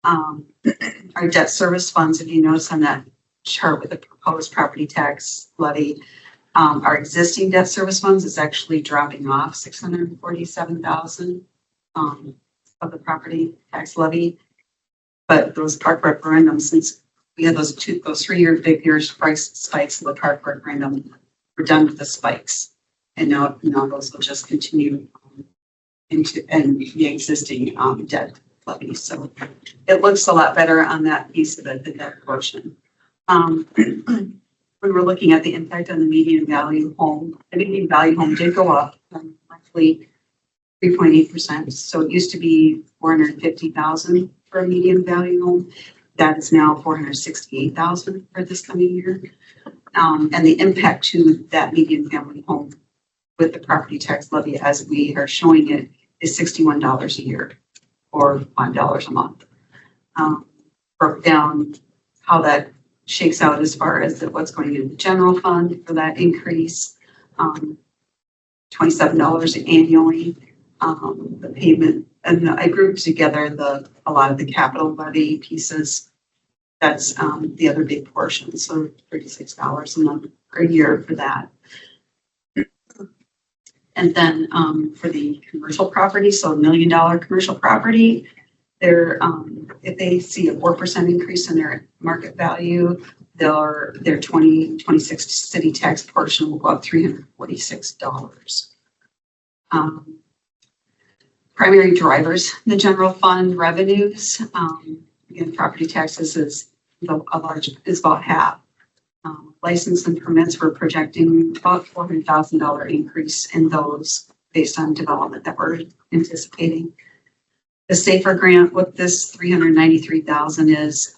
Our debt service funds, if you notice on that chart with the proposed property tax levy, our existing debt service funds is actually dropping off 647,000 of the property tax levy. But those park referendums, since we had those 3-year big years price spikes in the park referendum, we're done with the spikes. And now those will just continue into and the existing debt levy. So it looks a lot better on that piece of it, the debt portion. We were looking at the impact on the median value home. The median value home did go up roughly 3.8%. So it used to be 450,000 for a median value home. That is now 468,000 for this coming year. And the impact to that median family home with the property tax levy, as we are showing it, is $61 a year or $5 a month. Broke down how that shakes out as far as what's going into the general fund for that increase, $27 annually. The payment, and I grouped together a lot of the capital levy pieces. That's the other big portion, so $36 a month per year for that. And then for the commercial property, so $1 million commercial property, they're if they see a 4% increase in their market value, their 2026 city tax portion will go up $346. Primary drivers, the general fund revenues, again, property taxes is about half. License and permits, we're projecting about $400,000 increase in those based on development that we're anticipating. The SAFER grant, what this $393,000 is,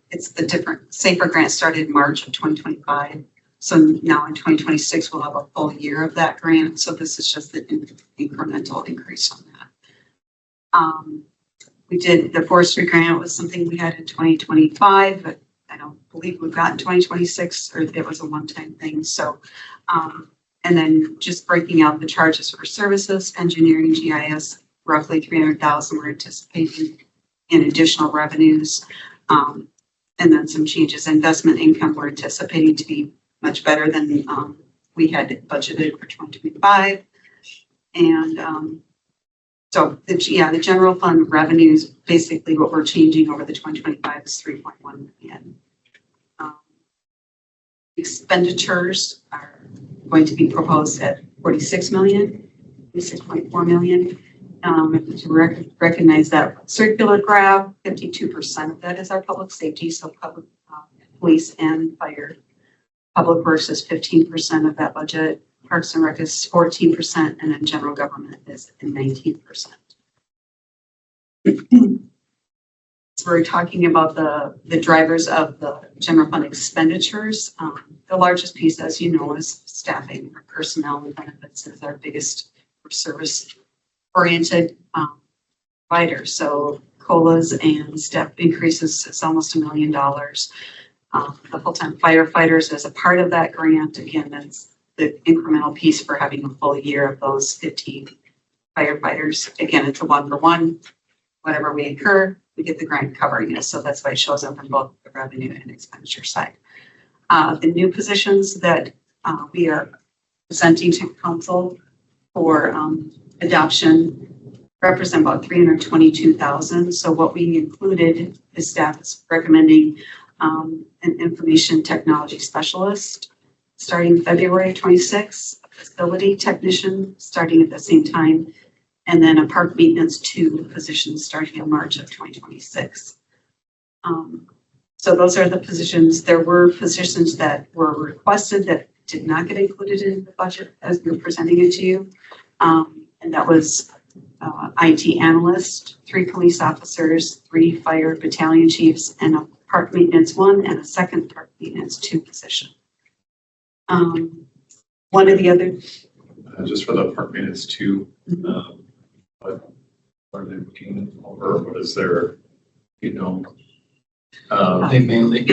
it's the different SAFER grant started March of 2025. So now in 2026, we'll have a full year of that grant. So this is just the incremental increase on that. We did the forestry grant was something we had in 2025, but I don't believe we've got in 2026, or it was a one-time thing. So, and then just breaking out the charges for services, engineering, GIS, roughly 300,000 we're anticipating in additional revenues. And then some changes. Investment income we're anticipating to be much better than we had budgeted for 2025. And so the general fund revenues, basically what we're changing over the 2025 is 3.1 million. Expenditures are going to be proposed at 46 million, 46.4 million. To recognize that circular grab, 52% of that is our public safety, so public police and fire. Public works is 15% of that budget. Parks and Rec is 14%, and then general government is 19%. So we're talking about the drivers of the general fund expenditures. The largest piece, as you know, is staffing or personnel and benefits is our biggest service-oriented provider. So COLAs and step increases is almost $1 million. The full-time firefighters as a part of that grant, again, that's the incremental piece for having a full year of those 15 firefighters. Again, it's a 1-for-1. Whatever we incur, we get the grant covering it. So that's why it shows up in both the revenue and expenditure side. The new positions that we are presenting to council for adoption represent about 322,000. So what we included is staff is recommending an information technology specialist starting February 26th, a facility technician starting at the same time, and then a park maintenance 2 position starting in March of 2026. So those are the positions. There were positions that were requested that did not get included in the budget as we're presenting it to you. And that was IT analyst, 3 police officers, 3 fire battalion chiefs, and a park maintenance 1 and a second park maintenance 2 position. One of the other just for the park maintenance too. What are they looking over? What is their, you know? They mainly,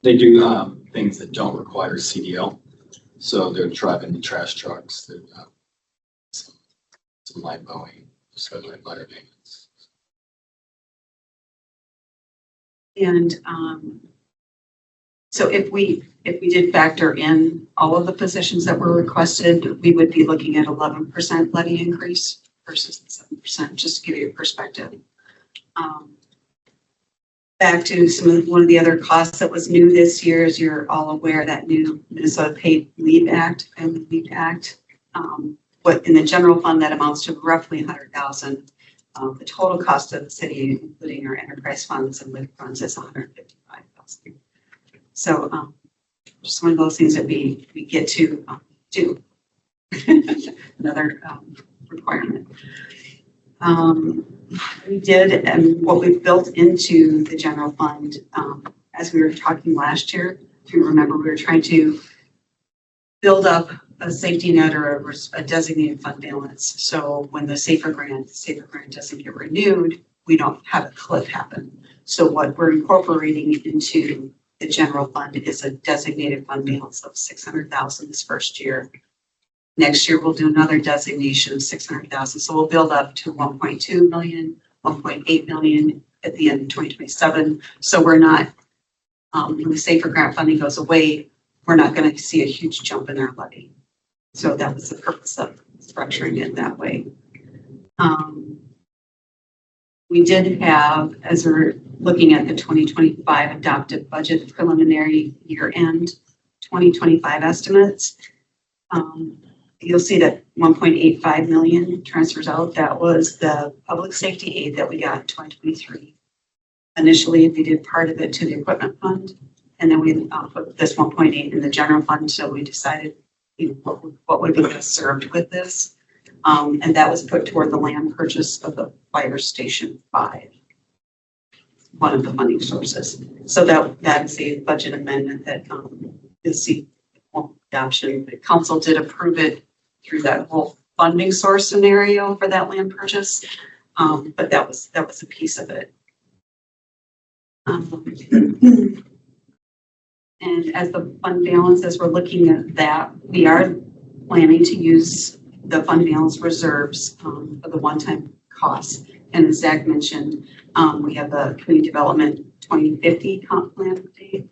they do things that don't require CDL. So they're driving the trash trucks, they're some light mowing, just regular lighter maintenance. And so if we did factor in all of the positions that were requested, we would be looking at 11% levy increase versus the 7%, just to give you a perspective. Back to one of the other costs that was new this year, as you're all aware, that new Minnesota Paid Leave Act, Family Leave Act. What in the general fund that amounts to roughly $100,000. The total cost of the city, including our enterprise funds and lift funds, is $155,000. So just one of those things that we get to do. Another requirement. We did, and what we've built into the general fund, as we were talking last year, if you remember, we were trying to build up a safety net or a designated fund balance. So when the SAFER grant doesn't get renewed, we don't have a cliff happen. So what we're incorporating into the general fund is a designated fund balance of $600,000 this first year. Next year, we'll do another designation of $600,000. So we'll build up to 1.2 million, 1.8 million at the end of 2027. So we're not, when the SAFER grant funding goes away, we're not going to see a huge jump in our levy. So that was the purpose of structuring it that way. We did have, as we're looking at the 2025 adopted budget preliminary year-end 2025 estimates, you'll see that 1.85 million transfers out. That was the public safety aid that we got in 2023. Initially, we did part of it to the equipment fund, and then we put this 1.8 in the general fund. So we decided, what would be best served with this, and that was put toward the land purchase of the Fire Station 5, one of the funding sources. So that is a budget amendment that you'll see adoption. The council did approve it through that whole funding source scenario for that land purchase, but that was a piece of it. And as the fund balance, as we're looking at that, we are planning to use the fund balance reserves for the one-time costs. And as Zach mentioned, we have the community development 2050 comp plan update.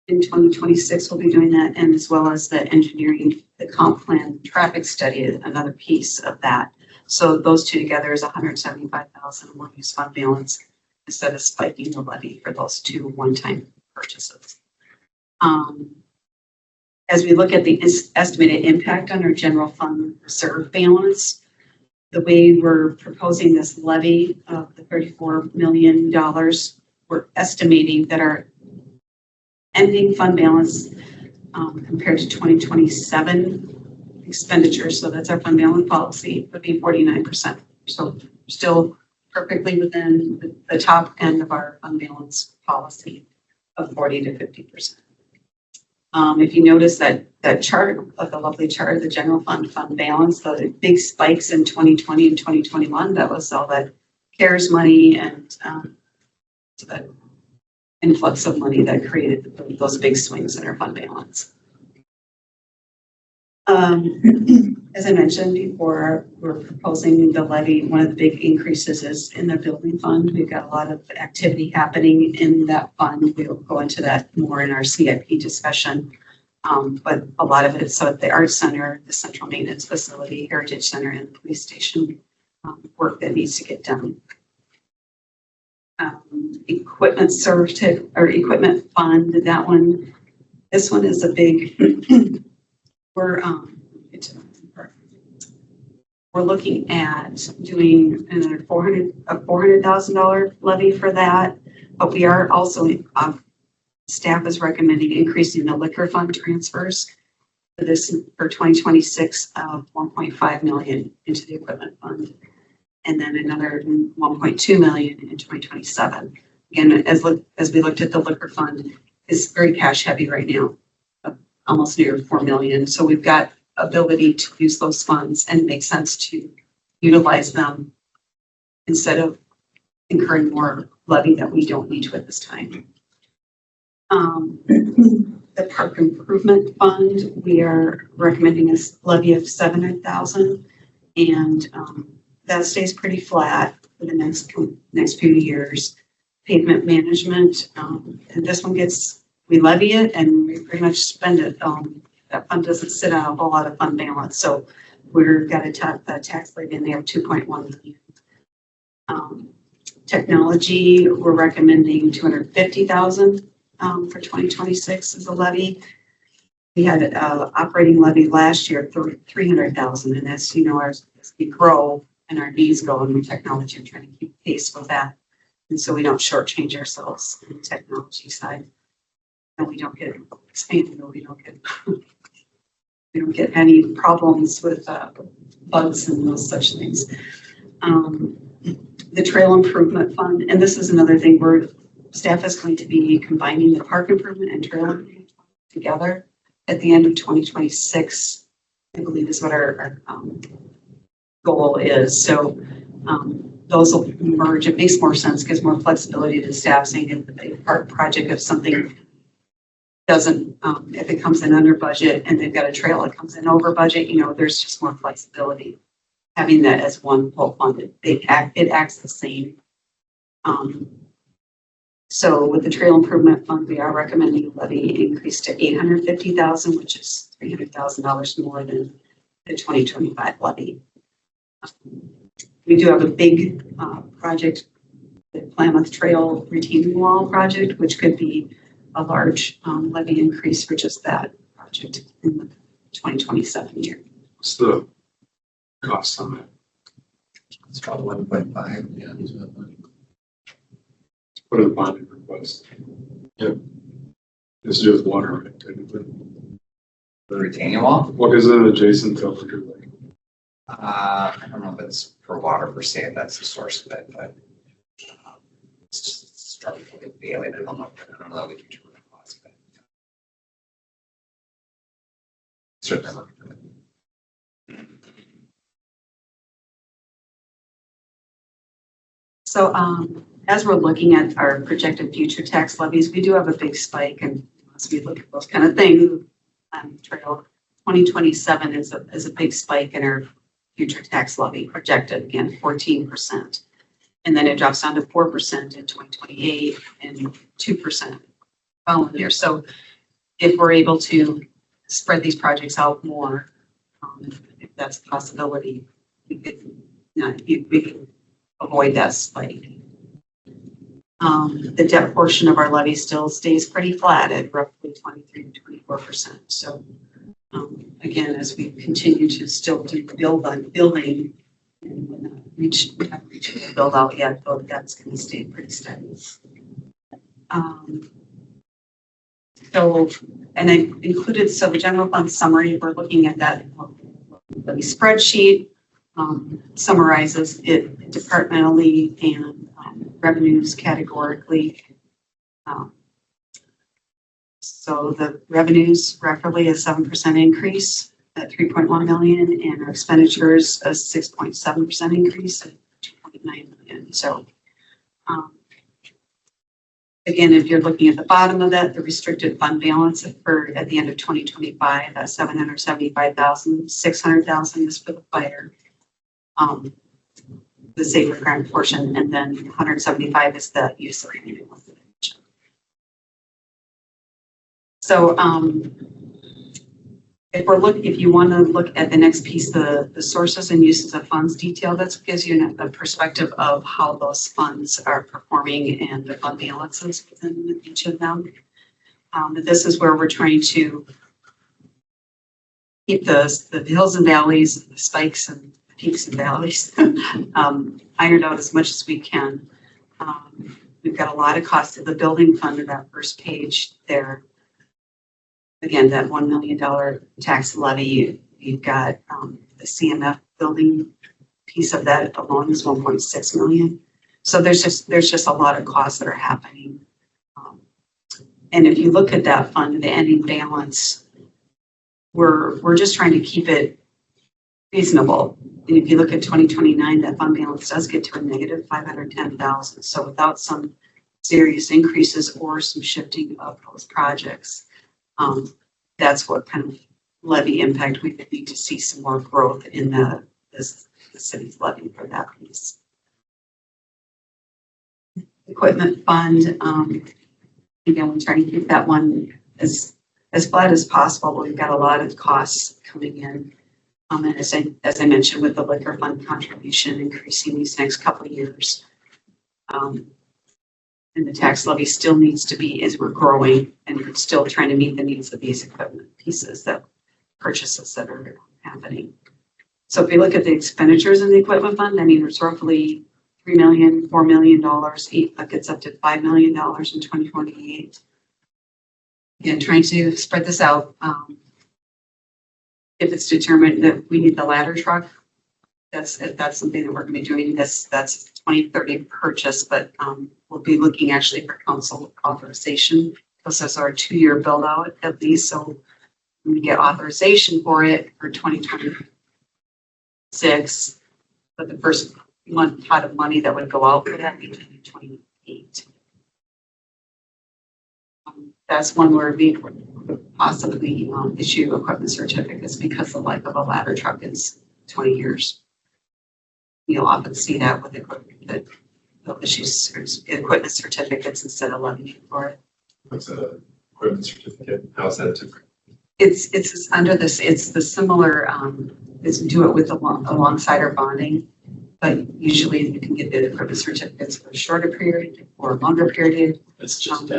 In 2026, we'll be doing that, and as well as the engineering, the comp plan traffic study is another piece of that. So those two together is 175,000 we'll use fund balance instead of spiking the levy for those two one-time purchases. As we look at the estimated impact on our general fund reserve balance, the way we're proposing this levy of the $34 million, we're estimating that our ending fund balance compared to 2027 expenditures, so that's our fund balance policy, would be 49%. So still perfectly within the top end of our fund balance policy of 40 to 50%. If you notice that chart of the lovely chart, the general fund balance, the big spikes in 2020 and 2021, that was all that CARES money and that influx of money that created those big swings in our fund balance. As I mentioned before, we're proposing the levy. One of the big increases is in the building fund. We've got a lot of activity happening in that fund. We'll go into that more in our CIP discussion. But a lot of it is so at the Arts Center, the Central Maintenance Facility, Heritage Center, and the police station work that needs to get done. Equipment equipment fund, that one, this one is a big, we're looking at doing another $400,000 levy for that, but we are also, staff is recommending increasing the liquor fund transfers for this for 2026 of 1.5 million into the equipment fund, and then another 1.2 million in 2027. Again, as we looked at the liquor fund, it's very cash heavy right now, almost near 4 million. So we've got ability to use those funds and it makes sense to utilize them instead of incurring more levy that we don't need to at this time. The park improvement fund, we are recommending a levy of 700,000, and that stays pretty flat for the next few years. Pavement management, and this one we levy it and we pretty much spend it. That fund doesn't sit on a whole lot of fund balance, so we're got a tax levy in there of 2.1 million. Technology, we're recommending 250,000 for 2026 as a levy. We had an operating levy last year for 300,000, and as you know, as we grow and our needs go and with technology, we're trying to keep pace with that, and so we don't shortchange ourselves in the technology side, and we don't get expanded, or we don't get any problems with bugs and those such things. The trail improvement fund, and this is another thing where staff is going to be combining the park improvement and trail improvement together at the end of 2026, I believe is what our goal is. So those will merge. It makes more sense, gives more flexibility to staff, saying if the park project, if something doesn't, if it comes in under budget and they've got a trail that comes in over budget, there's just more flexibility. Having that as one whole fund, it acts the same. So with the trail improvement fund, we are recommending a levy increase to 850,000, which is $300,000 more than the 2025 levy. We do have a big project, the Klamath Trail retaining wall project, which could be a large levy increase for just that project in the 2027 year. What's the cost on that? It's about 1.5. Yeah. What are the bonding requests? Yep. This to do with water, right, technically. The retaining wall, What is it adjacent to Liquor Lake? I don't know if it's for water per se, if that's the source of it, but it's just starting to get failing. I don't know that we can determine the cost of it. Certainly look into it. So as we're looking at our projected future tax levies, we do have a big spike, and as we look at those kind of things on trail, 2027 is a big spike in our future tax levy projected, again 14%, and then it drops down to 4% in 2028 and 2% following year. So if we're able to spread these projects out more, if that's a possibility, we could avoid that spike. The debt portion of our levy still stays pretty flat at roughly 23 to 24%. So again, as we continue to still build on building, and we haven't reached the build out yet, but that's going to stay pretty steady. And I included, so the general fund summary, we're looking at that levy spreadsheet. Summarizes it departmentally and revenues categorically. So the revenues roughly a 7% increase at 3.1 million, and our expenditures a 6.7% increase at 2.9 million. So again, if you're looking at the bottom of that, the restricted fund balance for at the end of 2025, that's 775,000, 600,000 is for the fire. The safer grant portion, and then 175 is the use of ambulance. So if you want to look at the next piece, the sources and uses of funds detail, that gives you a perspective of how those funds are performing and the fund balances within each of them. This is where we're trying to keep the hills and valleys, the spikes and peaks and valleys ironed out as much as we can. We've got a lot of costs of the building fund in that first page there. Again, that $1 million tax levy, you've got the CMF building piece of that alone is 1.6 million. So there's just a lot of costs that are happening. And if you look at that fund, the ending balance we're just trying to keep it reasonable. And if you look at 2029, that fund balance does get to a negative 510,000. So without some serious increases or some shifting of those projects, that's what kind of levy impact we would need to see some more growth in the city's levy for that piece. Equipment fund, again, we're trying to keep that one as flat as possible. We've got a lot of costs coming in. And as I mentioned, with the liquor fund contribution increasing these next couple of years. And the tax levy still needs to be, as we're growing and we're still trying to meet the needs of these equipment pieces, that purchases that are happening. So if we look at the expenditures in the equipment fund, I mean, it's roughly $3 million, $4 million, that gets up to $5 million in 2028. Again, trying to spread this out. If it's determined that we need the ladder truck, that's something that we're going to be doing. That's 2030 purchase, but we'll be looking actually for council authorization because those are a 2-year build out at least. So when we get authorization for it for 2026, but the first pot of money that would go out for that would be 2028. That's one where we possibly issue equipment certificates because the life of a ladder truck is 20 years. You'll often see that with equipment that they'll issue equipment certificates instead of levying for it. What's a equipment certificate? How's that different? It's under this. It's the similar. Is do it with alongside our bonding, but usually you can get the equipment certificates for a shorter period or a longer period. It's just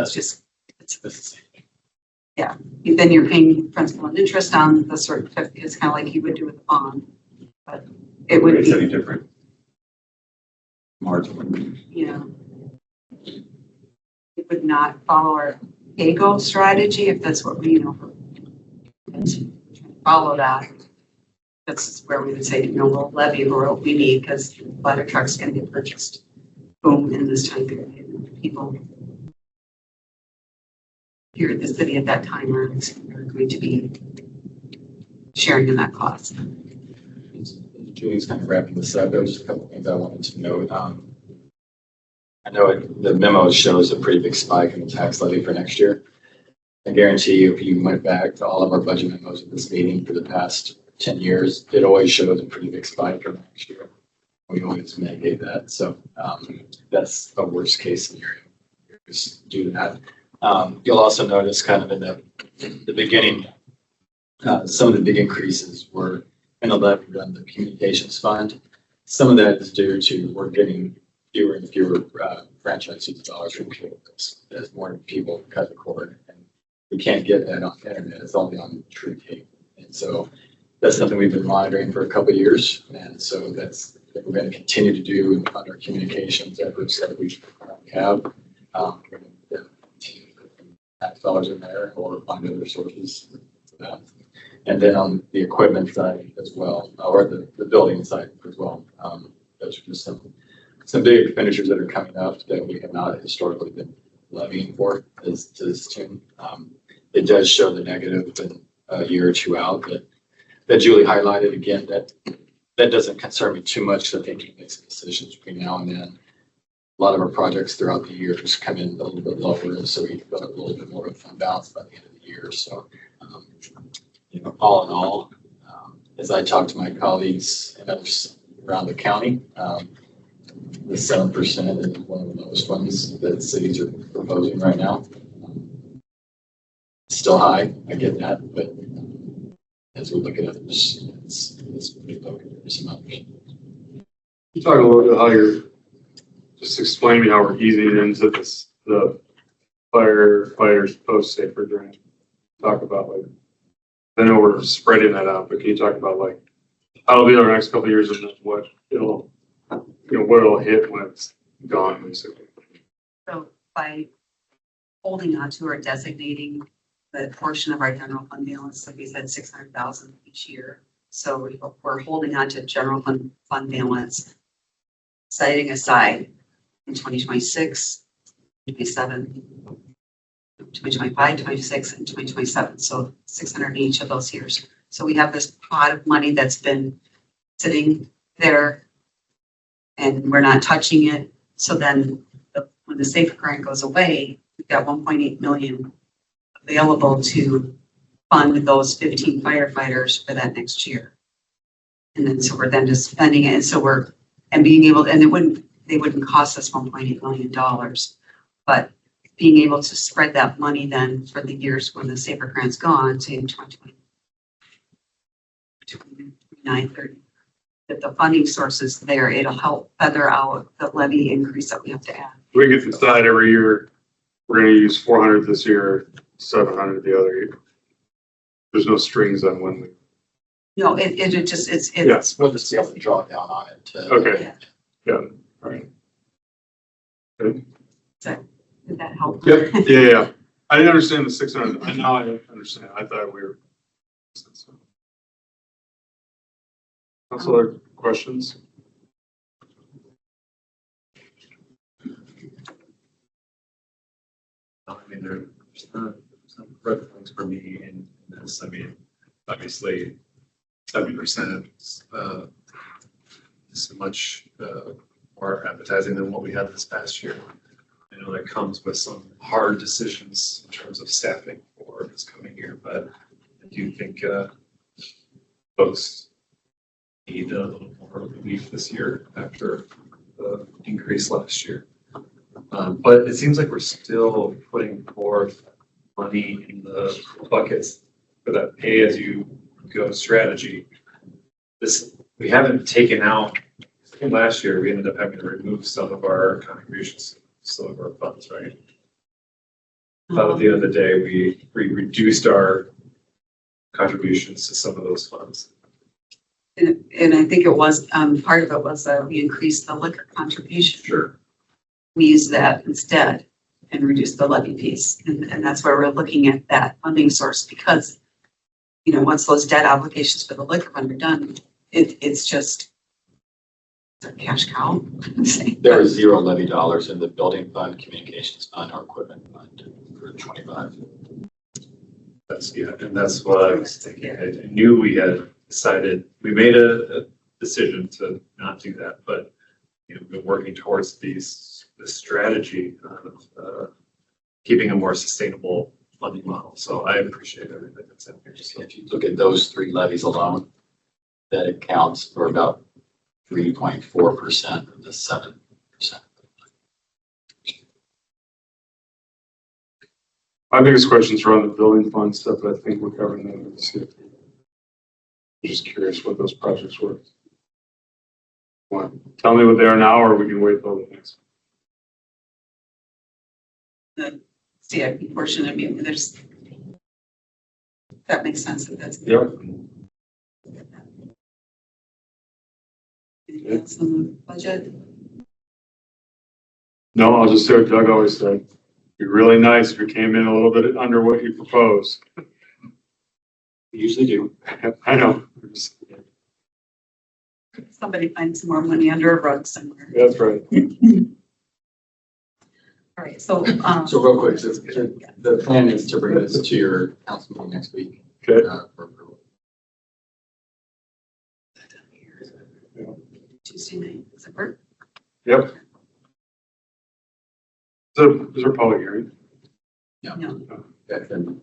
it's the same. Yeah, then you're paying principal and interest on the certificates, kind of like you would do with a bond, but it would Is be, any different? Margin. you know, it would not follow our pay-go strategy if that's what we, follow that. That's where we would say, we'll levy what we need because ladder truck's going to get purchased, boom, in this time period. People here at the city at that time are going to be sharing in that cost. Julie's kind of wrapping this up. There was just a couple things I wanted to note. I know the memo shows a pretty big spike in the tax levy for next year. I guarantee you, if you went back to all of our budget memos at this meeting for the past 10 years, it always shows a pretty big spike for next year. We always mitigate that. So that's a worst case scenario. Just do that. You'll also notice kind of in the beginning, some of the big increases were in the levy on the communications fund. Some of that is due to we're getting fewer and fewer franchise dollars from cable as more people cut the cord. And we can't get that on the internet. It's only on true cable. And so that's something we've been monitoring for a couple of years. And so that's what we're going to continue to do and fund our communications efforts that we have. We're going to continue to put tax dollars in there or find other sources for that. And then on the equipment side as well, or the building side as well, those are just some big expenditures that are coming up that we have not historically been levying for to this tune. It does show the negative in a year or two out that Julie highlighted again. That doesn't concern me too much. I think he makes decisions between now and then. A lot of our projects throughout the year just come in a little bit lower, and so we've got a little bit more of a fund balance by the end of the year. So, all in all, as I talk to my colleagues and others around the county, the 7% is one of the lowest ones that cities are proposing right now. It's still high, I get that, but as we look at others, it's pretty low compared to some others. You talk a little bit how you're just explain me how we're easing into this, the firefighters post safer grant. Talk about I know we're spreading that out, but can you talk about how it'll be over the next couple of years and what it'll hit when it's gone, basically. So by holding on to or designating the portion of our general fund balance, like we said, 600,000 each year. So we're holding on to general fund balance, setting aside in 2026, 2027, 2025, 26, and 2027. So 600 in each of those years. So we have this pot of money that's been sitting there and we're not touching it. So then when the safe current goes away, we've got 1.8 million available to fund those 15 firefighters for that next year. And then, so we're then just spending it. So being able, and they wouldn't cost us $1.8 million, but being able to spread that money then for the years when the safer grant's gone, say in 2029, 30, that the funding source is there, it'll help feather out the levy increase that we have to add. We get to decide every year, we're gonna use 400 this year, 700 the other year. There's no strings on when we. No, it's. Yes. We'll just be able to draw down on it. Okay. Yeah, all right. Good. Did that help? Yep, yeah. I didn't understand the 600. Now I understand. I thought we were. Councilor, questions? I mean, there's some red flags for me in this. I mean, obviously, 70% is much more appetizing than what we had this past year. I know that comes with some hard decisions in terms of staffing for this coming year, but I do think folks need a little more relief this year after the increase last year. But it seems like we're still putting forth money in the buckets for that pay-as-you-go strategy. We haven't taken out, last year, we ended up having to remove some of our contributions, some of our funds, right? But at the end of the day, we reduced our contributions to some of those funds. And I think it was, part of it was we increased the liquor contribution. Sure. We used that instead and reduced the levy piece. And that's where we're looking at that funding source because, once those debt obligations for the liquor fund are done, it's just a cash cow. There is $0 levy dollars in the building fund, communications fund, or equipment fund for 25. And that's what I was thinking. I knew we had decided, we made a decision to not do that, but we've been working towards this strategy of keeping a more sustainable funding model. So I appreciate everything that's in here. So If you look at those 3 levies alone, that accounts for about 3.4% of the 7%. My biggest questions are on the building fund stuff, but I think we're covering that in the city. I'm just curious what those projects were. Tell me what they are now, or we can wait till the next. The CIP portion, that makes sense. That's. Yep. Anything else on the budget? No, I'll just say what Doug always said. It'd be really nice if you came in a little bit under what you proposed. We usually do. I know. Somebody find some more money under a rug somewhere. That's right. All right, so. So real quick, so the plan is to bring this to your council meeting next week. Okay. For approval. Tuesday night, does it work? Yep. Is there a public hearing? No, Then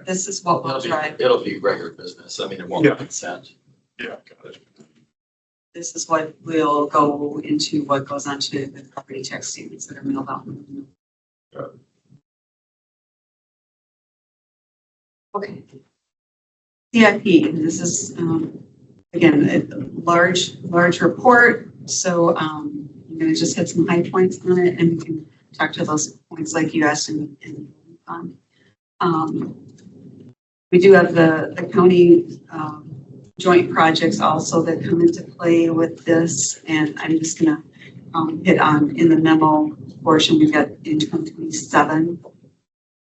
this is what we'll drive. it'll be regular business. I mean, it won't be consent. Yeah, got it. This is what will go into what goes onto the property tax statements that are mailed out. Okay. CIP, this is, again, a large report. So I'm going to just hit some high points on it and we can talk to those points like you asked in we do have the county joint projects also that come into play with this. And I'm just going to hit on in the memo portion, we've got in 2027,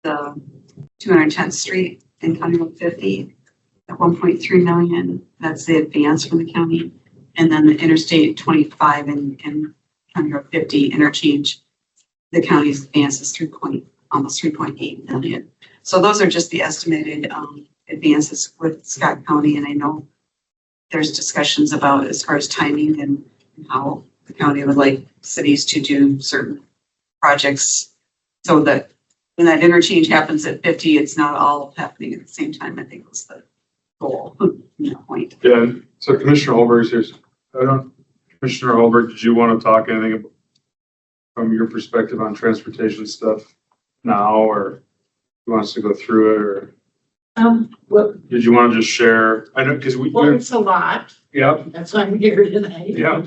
the 210th Street and County Road 50 at 1.3 million. That's the advance from the county. And then the Interstate 25 and County Road 50 interchange, the county's advance is almost 3.8 million. So those are just the estimated advances with Scott County, and I know there's discussions about as far as timing and how the county would like cities to do certain projects so that when that interchange happens at 50, it's not all happening at the same time. I think was the goal, point. Yeah, so Commissioner Holberg's here. Commissioner Holberg, did you want to talk anything from your perspective on transportation stuff now, or you want us to go through it, or Well, did you want to just share? I know, because it's a lot. yeah, That's why I'm here tonight. yeah,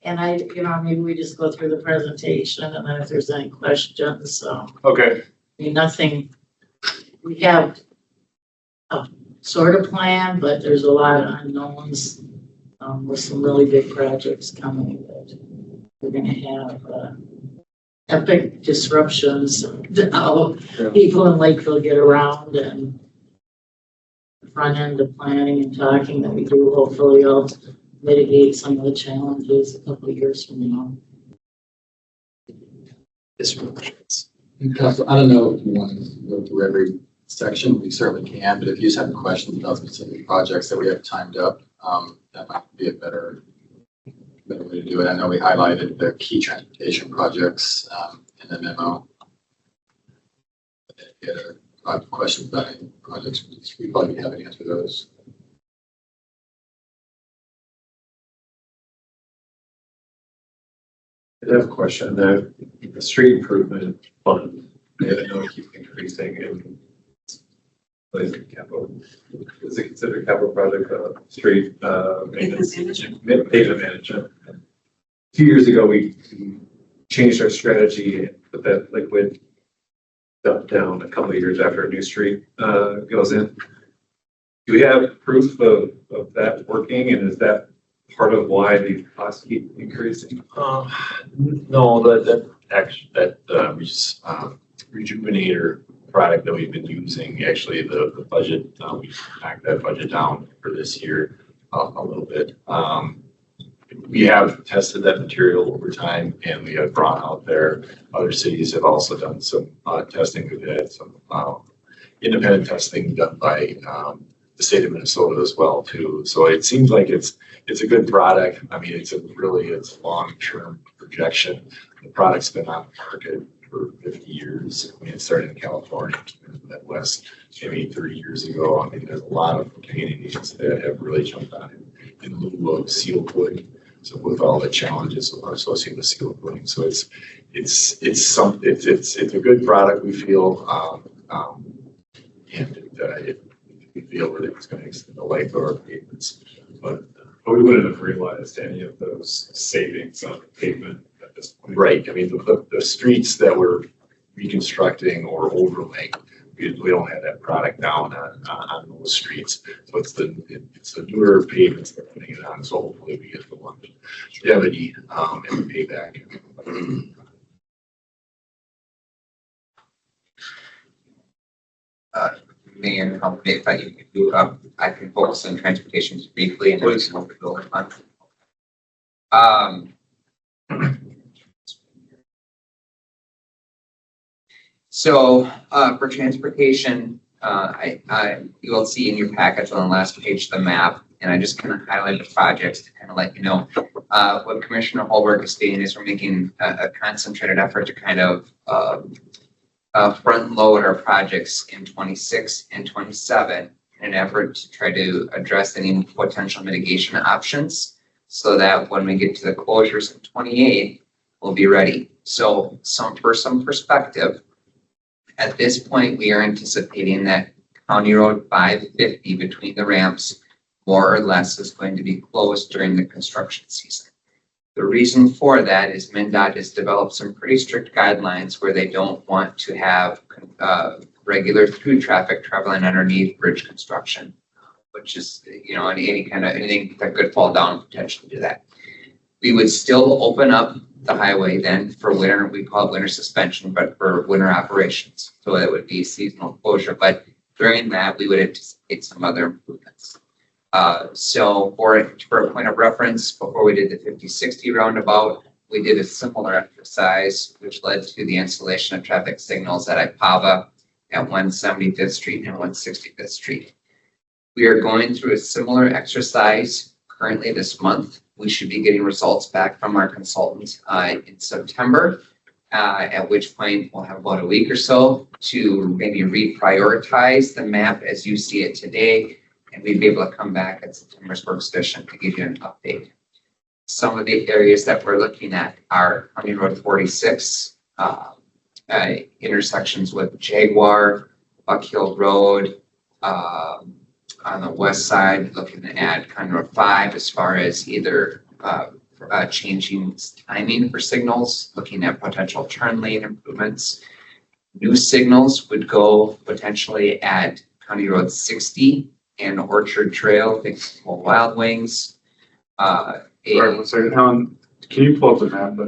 And maybe we just go through the presentation and then if there's any questions, okay, nothing, we have a sort of plan, but there's a lot of unknowns, with some really big projects coming that we're gonna have, epic disruptions to how Yeah. people in Lakeville get around and the front end of planning and talking that we do, hopefully will mitigate some of the challenges a couple of years from now. Council, I don't know if you want to go through every section, we certainly can, but if you just have questions about specific projects that we have timed up, that might be a better way to do it. I know we highlighted the key transportation projects in the memo. If you have questions about any projects, we probably have an answer to those. I have a question. The street improvement fund, I know it keeps increasing and is it considered a capital project, street maintenance, pavement management? 2 years ago, we changed our strategy and put that liquid dump down a couple of years after a new street goes in. Do we have proof of that working, and is that part of why the costs keep increasing? No, rejuvenator product that we've been using, actually the budget, we knocked that budget down for this year a little bit. We have tested that material over time and we have brought out there. Other cities have also done some testing. We've had some independent testing done by the state of Minnesota as well too. So it seems like it's a good product. I mean, it's long-term projection. The product's been on the market for 50 years. I mean, it started in California, in the Midwest, maybe 30 years ago. I mean, there's a lot of communities that have really jumped on it in lieu of seal coating. So with all the challenges associated with seal coating, so it's a good product, we feel, and we feel that it's going to extend the life of our pavements. But we wouldn't have realized any of those savings on pavement at this point. right, I mean, the streets that we're reconstructing or overlaying, we don't have that product down on those streets. So it's the newer pavements that we're putting it on. So hopefully we get the longevity and the payback. Mayor and company, if I can do I can focus on transportation just briefly and then we can move to the building fund. So for transportation, you will see in your package on the last page the map, and I just kind of highlight the projects to kind of let you know what Commissioner Holberg is stating is we're making a concentrated effort to kind of front load our projects in 26 and 27 in an effort to try to address any potential mitigation options so that when we get to the closures in 28, we'll be ready. So for some perspective, at this point, we are anticipating that County Road 550 between the ramps more or less is going to be closed during the construction season. The reason for that is MnDOT has developed some pretty strict guidelines where they don't want to have regular through traffic traveling underneath bridge construction, which is, anything that could fall down potentially do that. We would still open up the highway then for winter, we call it winter suspension, but for winter operations. So that would be seasonal closure, but during that, we would anticipate some other improvements. So for a point of reference, before we did the 50-60 roundabout, we did a similar exercise, which led to the installation of traffic signals at Ipava at 175th Street and 165th Street. We are going through a similar exercise currently this month. We should be getting results back from our consultants in September, at which point we'll have about a week or so to maybe reprioritize the map as you see it today, and we'd be able to come back at September's work session to give you an update. Some of the areas that we're looking at are County Road 46, intersections with Jaguar, Buck Hill Road, on the west side, looking at County Road 5 as far as either changing timing for signals, looking at potential turn lane improvements. New signals would go potentially at County Road 60 and Orchard Trail, things called Wild Wings. Right, 1 second, Helen, can you pull up the map that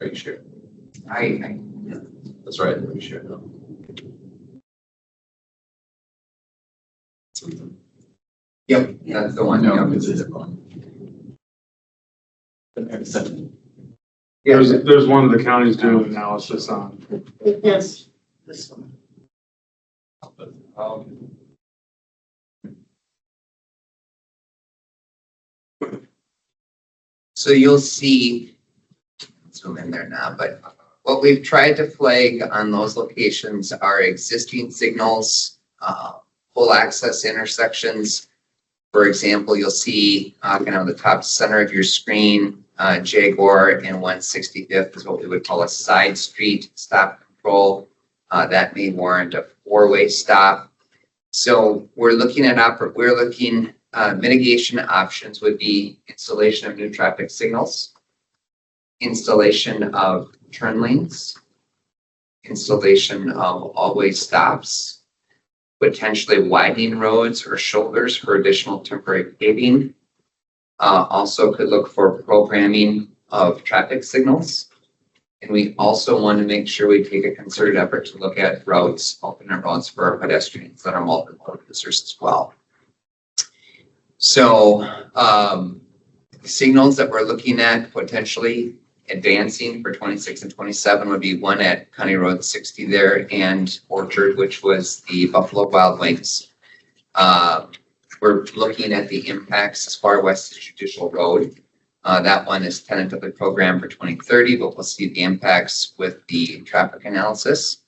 Are you sure? I That's right, are you sure? No. Yep, that's the one. No, Yep. it's a different one. there's one of the counties doing analysis on. Yes, this one. So you'll see, zoom in there now, but what we've tried to flag on those locations are existing signals, full access intersections. For example, you'll see kind of the top center of your screen, Jaguar and 165th is what we would call a side street stop control. That may warrant a four-way stop. So we're looking at mitigation options would be installation of new traffic signals, installation of turn lanes, installation of all-way stops, potentially widening roads or shoulders for additional temporary paving. Also could look for programming of traffic signals. And we also want to make sure we take a concerted effort to look at routes, alternate routes for our pedestrians that are multiple users as well. So signals that we're looking at potentially advancing for 26 and 27 would be one at County Road 60 there and Orchard, which was the Buffalo Wild Wings. We're looking at the impacts as far west as Judicial Road. That one is tentatively programmed for 2030, but we'll see the impacts with the traffic analysis.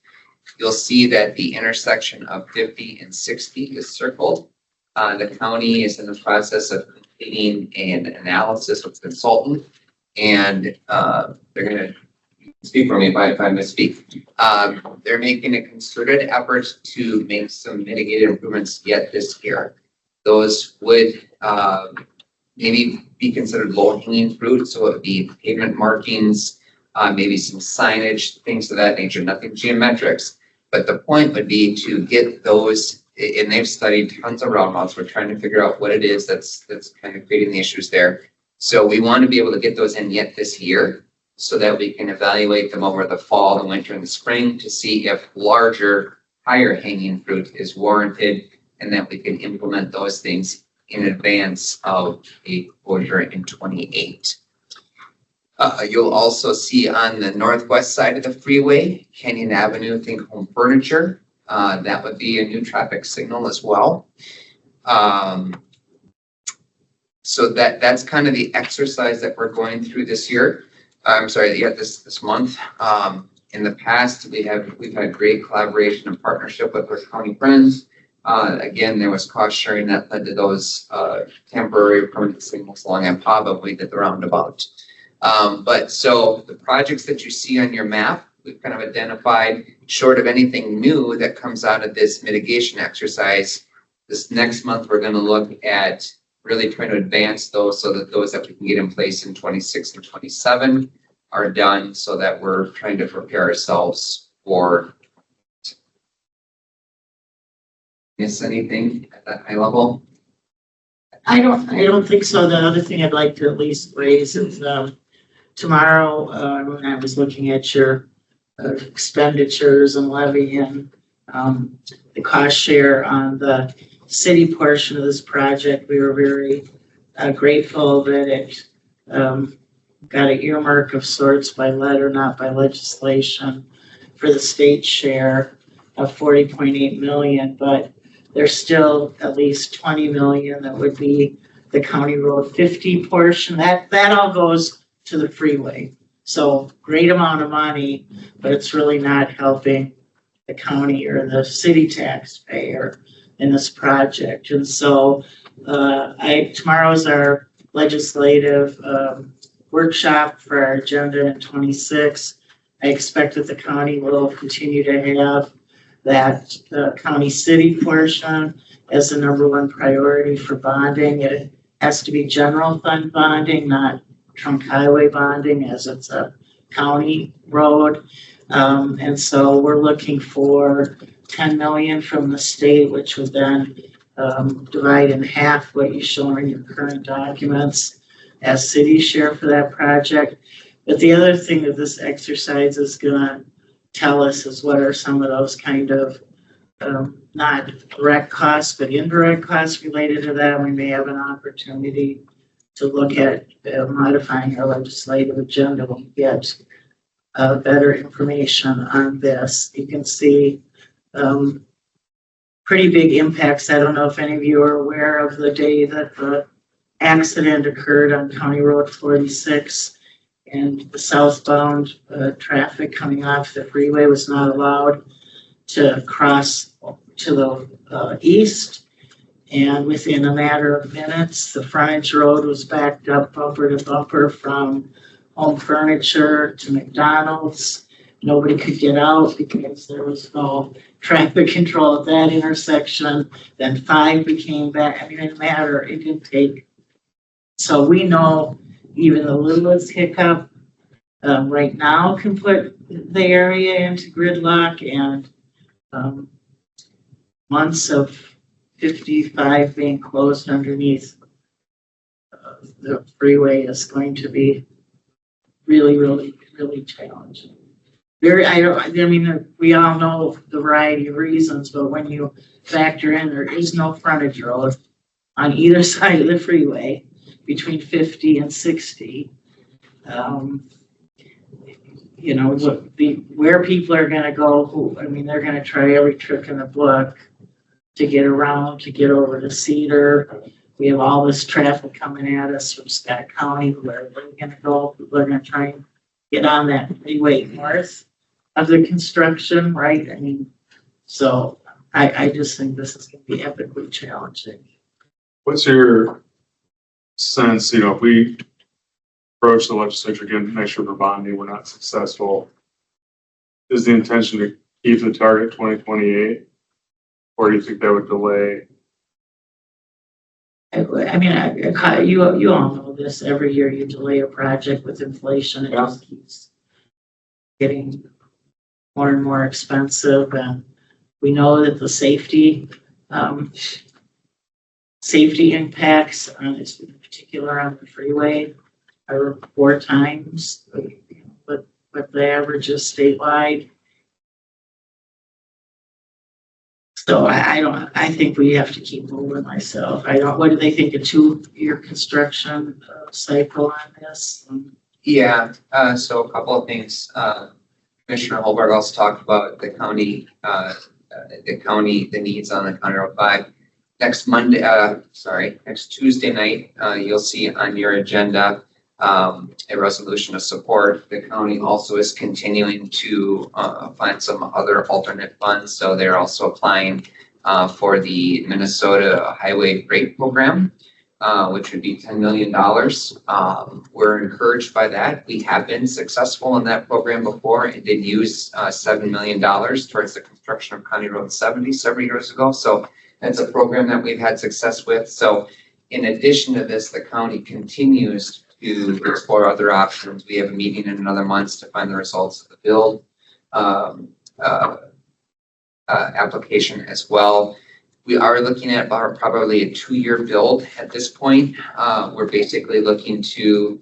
You'll see that the intersection of 50 and 60 is circled. The county is in the process of completing an analysis with the consultant, and they're going to speak for me if I misspeak. They're making a concerted effort to make some mitigated improvements yet this year. Those would maybe be considered low-hanging fruit, so it would be pavement markings, maybe some signage, things of that nature, nothing geometrics. But the point would be to get those, and they've studied tons of roundabouts. We're trying to figure out what it is that's kind of creating the issues there. So we want to be able to get those in yet this year so that we can evaluate them over the fall, the winter, and the spring to see if larger, higher hanging fruit is warranted and that we can implement those things in advance of a closure in 28. You'll also see on the northwest side of the freeway, Canyon Avenue, think home furniture. That would be a new traffic signal as well. So that's kind of the exercise that we're going through this year. I'm sorry, yeah, this month. In the past, we've had great collaboration and partnership with our county friends. Again, there was cost sharing that led to those temporary permanent signals along Ipava. We did the roundabout. But so the projects that you see on your map, we've kind of identified, short of anything new that comes out of this mitigation exercise. This next month, we're going to look at really trying to advance those so that those that we can get in place in 26 and 27 are done, so that we're trying to prepare ourselves for. Miss anything at that high level? I don't think so. The other thing I'd like to at least raise is, tomorrow, when I was looking at your expenditures and levy and, the cost share on the city portion of this project, we were very grateful that it got an earmark of sorts by letter, not by legislation, for the state share of 40.8 million, but there's still at least 20 million that would be the County Road 50 portion. That all goes to the freeway. So great amount of money, but it's really not helping the county or the city taxpayer in this project. And so tomorrow is our legislative workshop for our agenda in 26. I expect that the county will continue to have that county city portion as the number one priority for bonding. It has to be general fund bonding, not trunk highway bonding, as it's a county road. And so we're looking for 10 million from the state, which would then divide in half what you show in your current documents as city share for that project. But the other thing that this exercise is gonna tell us is what are some of those kind of not direct costs, but indirect costs related to that. We may have an opportunity to look at modifying our legislative agenda when we get better information on this. You can see pretty big impacts. I don't know if any of you are aware of the day that the accident occurred on County Road 46, and the southbound traffic coming off the freeway was not allowed to cross to the east. And within a matter of minutes, the frontage road was backed up bumper to bumper from Home Furniture to McDonald's. Nobody could get out because there was no traffic control at that intersection. Then 5 became back. I mean, it didn't matter. It didn't take. So we know even the littlest hiccup right now can put the area into gridlock, and months of 55 being closed underneath the freeway is going to be really, really, really challenging. I mean, we all know the variety of reasons, but when you factor in there is no frontage road on either side of the freeway between 50 and 60, you know, where people are going to go, I mean, they're going to try every trick in the book to get around, to get over to Cedar. We have all this traffic coming at us from Scott County. Where we're going to go, people are going to try and get on that freeway north of the construction, right? I mean, so I just think this is going to be epically challenging. What's your sense, you know, if we approach the legislature again next year for bonding, we're not successful, is the intention to keep the target 2028? Or do you think that would delay? I mean, you all know this. Every year you delay a project with inflation, it just keeps getting more and more expensive. And we know that the safety impacts, in particular on the freeway, are 4 times what the average is statewide. So I think we have to keep moving myself. What do they think, a 2-year construction cycle on this? Yeah, so a couple of things. Commissioner Holberg also talked about the needs on the County Road 5. Next Tuesday night, you'll see on your agenda a resolution of support. The county also is continuing to find some other alternate funds. So they're also applying for the Minnesota Highway Break Program, which would be $10 million. We're encouraged by that. We have been successful in that program before and did use $7 million towards the construction of County Road 70 several years ago. So that's a program that we've had success with. So in addition to this, the county continues to explore other options. We have a meeting in another month to find the results of the build application as well. We are looking at about probably a 2-year build at this point. We're basically looking to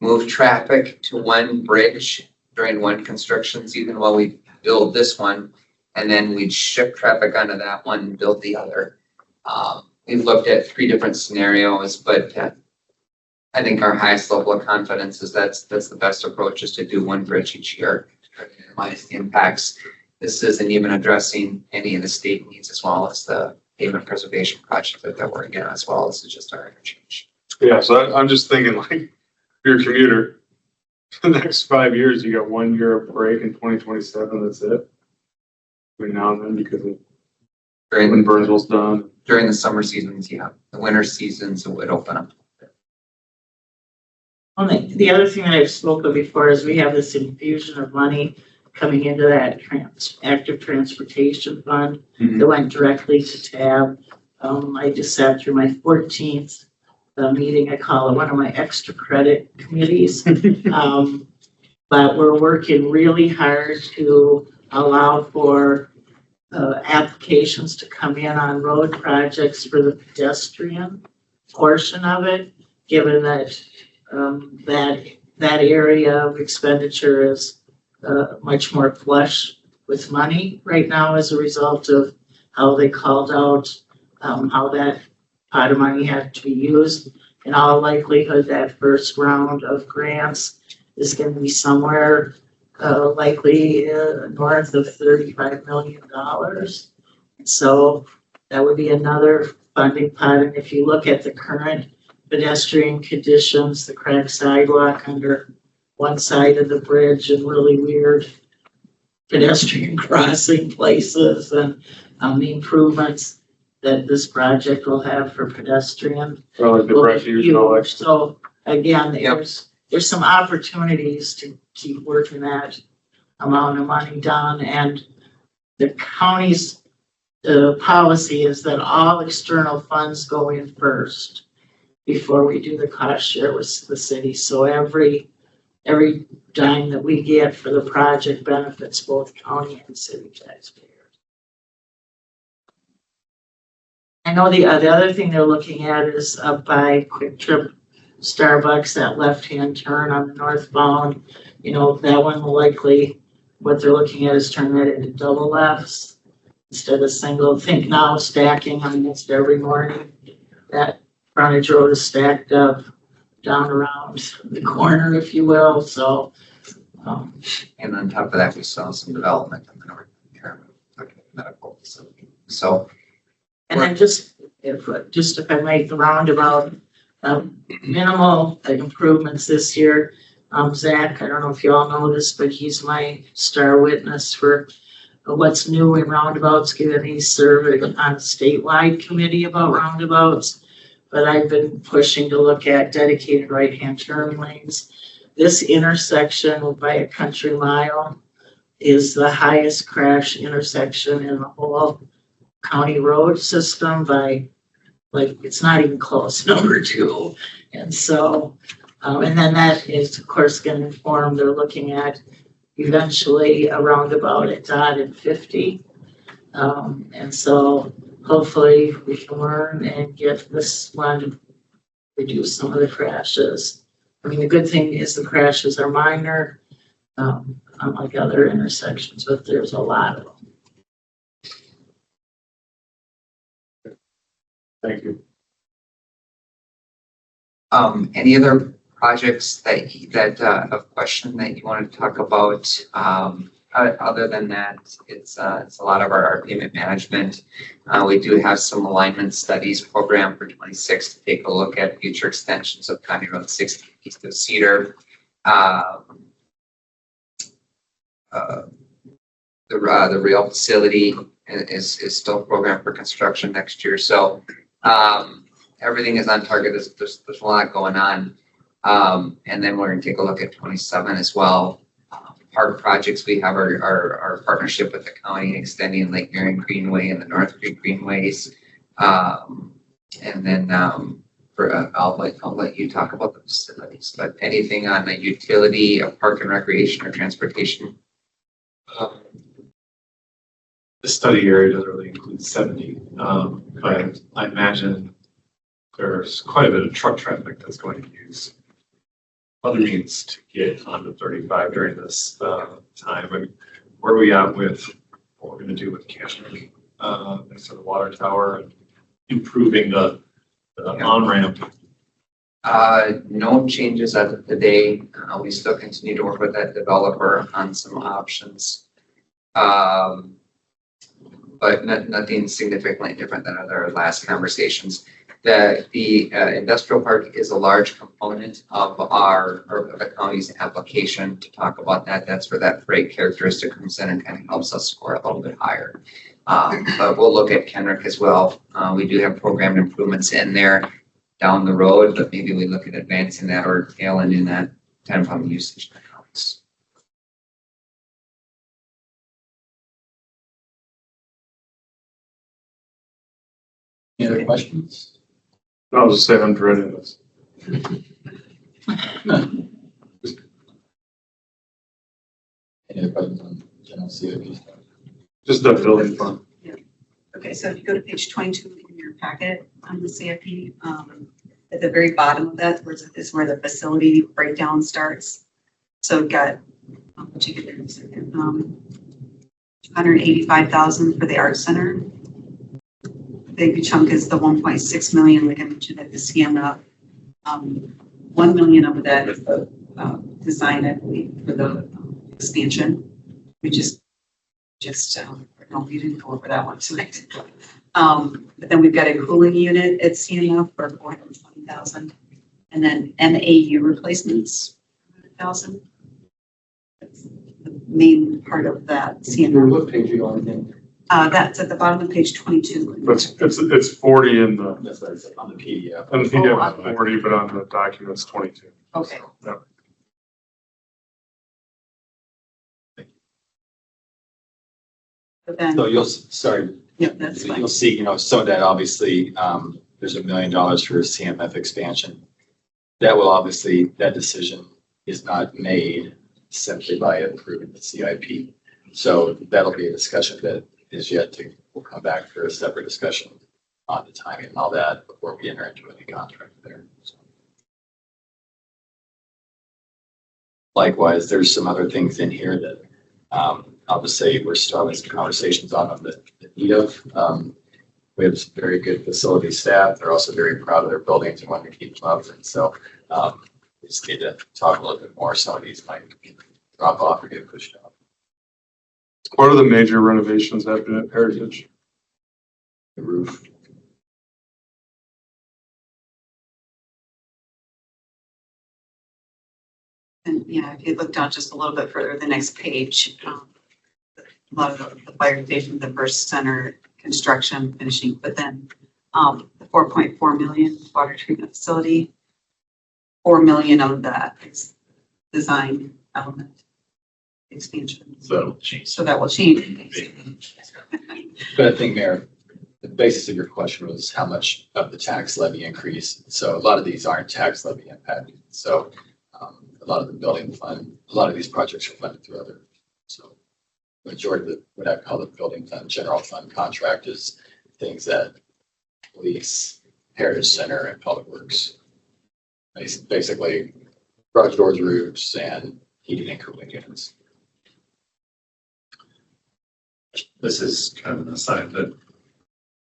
move traffic to one bridge during one construction season while we build this one, and then we'd ship traffic onto that one and build the other. We've looked at 3 different scenarios, but I think our highest level of confidence is that's the best approach, is to do one bridge each year to try to minimize the impacts. This isn't even addressing any of the state needs, as well as the pavement preservation project that they're working on, as well as just our interchange. Yeah, so I'm just thinking, like, if you're a commuter, the next 5 years, you got 1 year of break in 2027, that's it. Between now and then, because of when Burnsville's done. During the summer seasons, yeah, the winter seasons, it would open up. Well, the other thing that I've spoken before is we have this infusion of money coming into that active transportation fund that went directly to TAB. I just sat through my 14th meeting. I call it one of my extra credit committees. But we're working really hard to allow for applications to come in on road projects for the pedestrian portion of it, given that that area of expenditure is much more flush with money right now as a result of how they called out how that pot of money had to be used. In all likelihood, that first round of grants is going to be somewhere likely north of $35 million. So that would be another funding pot. And if you look at the current pedestrian conditions, the cracked sidewalk under one side of the bridge and really weird pedestrian crossing places, and the improvements that this project will have for pedestrian. Well, like the will be refuge and all that. huge. So again, there's some opportunities to keep working that amount of money down, and the county's policy is that all external funds go in first before we do the cost share with the city. So every dime that we get for the project benefits both county and city taxpayers. I know the other thing they're looking at is up by Quick Trip Starbucks, that left-hand turn on the northbound. You know, that one will likely, what they're looking at is turn that into double lefts instead of single. Think now stacking almost every morning. That frontage road is stacked up down around the corner, if you will. So, And on top of that, we saw some development in the north medical facility. So, and then just if I make the roundabout, minimal improvements this year. Zach, I don't know if you all know this, but he's my star witness for what's new in roundabouts, given he's serving on a statewide committee about roundabouts. But I've been pushing to look at dedicated right-hand turn lanes. This intersection by a country mile is the highest crash intersection in the whole county road system by, like, it's not even close, number 2. And so, and then that is, of course, going to inform, they're looking at eventually a roundabout at Dodd and 50. And so hopefully we can learn and get this one to reduce some of the crashes. I mean, the good thing is the crashes are minor, unlike other intersections, but there's a lot of them. Thank you. any other projects that of question that you want to talk about? Other than that, it's a lot of our payment management. We do have some alignment studies program for 26 to take a look at future extensions of County Road 60 east of Cedar. The rail facility is still programmed for construction next year. So everything is on target. There's a lot going on. And then we're going to take a look at 27 as well. Park projects, we have our partnership with the county extending Lake Marion Greenway and the North Creek Greenways. And then I'll let you talk about the facilities, but anything on the utility, a park and recreation or transportation? The study area doesn't really include 70, but I imagine there's quite a bit of truck traffic that's going to use other means to get onto 35 during this time. I mean, where are we at with what we're going to do with Cash Lake next to the water tower and improving the on-ramp No changes as of today. We still continue to work with that developer on some options. But nothing significantly different than other last conversations. The industrial park is a large component of the county's application. To talk about that, that's where that freight characteristic comes in and kind of helps us score a little bit higher. But we'll look at Kenrick as well. We do have programmed improvements in there down the road, but maybe we look at advancing that or tail ending that kind of on the usage accounts. Any other questions? I'll just say I'm dreading this. Any other questions on general CIP stuff? Just the building fund. Okay, so if you go to page 22 in your packet on the CIP, at the very bottom of that is where the facility breakdown starts. So we've got, what you get there in a second, 185,000 for the art center. Big chunk is the 1.6 million, like I mentioned at the CMF. 1 million of that is the design, I believe, for the expansion. We just no, we didn't go over that one tonight. But then we've got a cooling unit at CMF for 420,000, and then MAU replacements, 100,000. That's the main part of that CMF. What page are you on again? That's at the bottom of page 22. It's 40 in the, That's what I said, on the PDF. on the PDF it's 40, but on the documents 22. Okay. Yep. But then, So that's fine. you'll see, some of that obviously, there's $1 million for CMF expansion. That will obviously, that decision is not made simply by approving the CIP. So that'll be a discussion that is we'll come back for a separate discussion on the timing and all that before we enter into any contract there. So. Likewise, there's some other things in here that I'll just say we're still having some conversations on the need of. We have some very good facility staff. They're also very proud of their buildings and want to keep them up. And so we just need to talk a little bit more. Some of these might drop off or get pushed out. What are the major renovations happening at Heritage? The roof. And yeah, if you look down just a little bit further, the next page, a lot of the fire station, the first center construction finishing, but then the 4.4 million water treatment facility, 4 million of that is design element expansion. So that'll change. So that will change. But I think, Mayor, the basis of your question was how much of the tax levy increase. So a lot of these aren't tax levy impacted. So a lot of the building fund, a lot of these projects are funded through other. So majority of the, what I call the building fund, general fund contract is things that police, Heritage Center, and Public Works. Basically, garage doors, roofs, and heating and cooling units. This is kind of an aside, but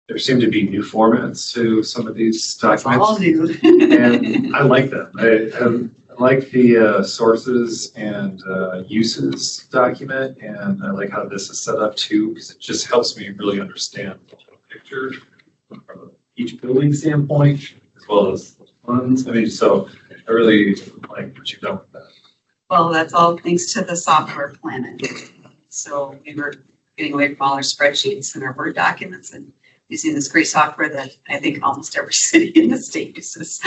there seem to be new formats to some of these documents. All new. And I like them. I like the sources and uses document, and I like how this is set up too, because it just helps me really understand the whole picture from each building standpoint, as well as funds. I mean, so I really like what you've done with that. Well, that's all thanks to the software planning. So we were getting away from all our spreadsheets and our Word documents and using this great software that I think almost every city in the state uses.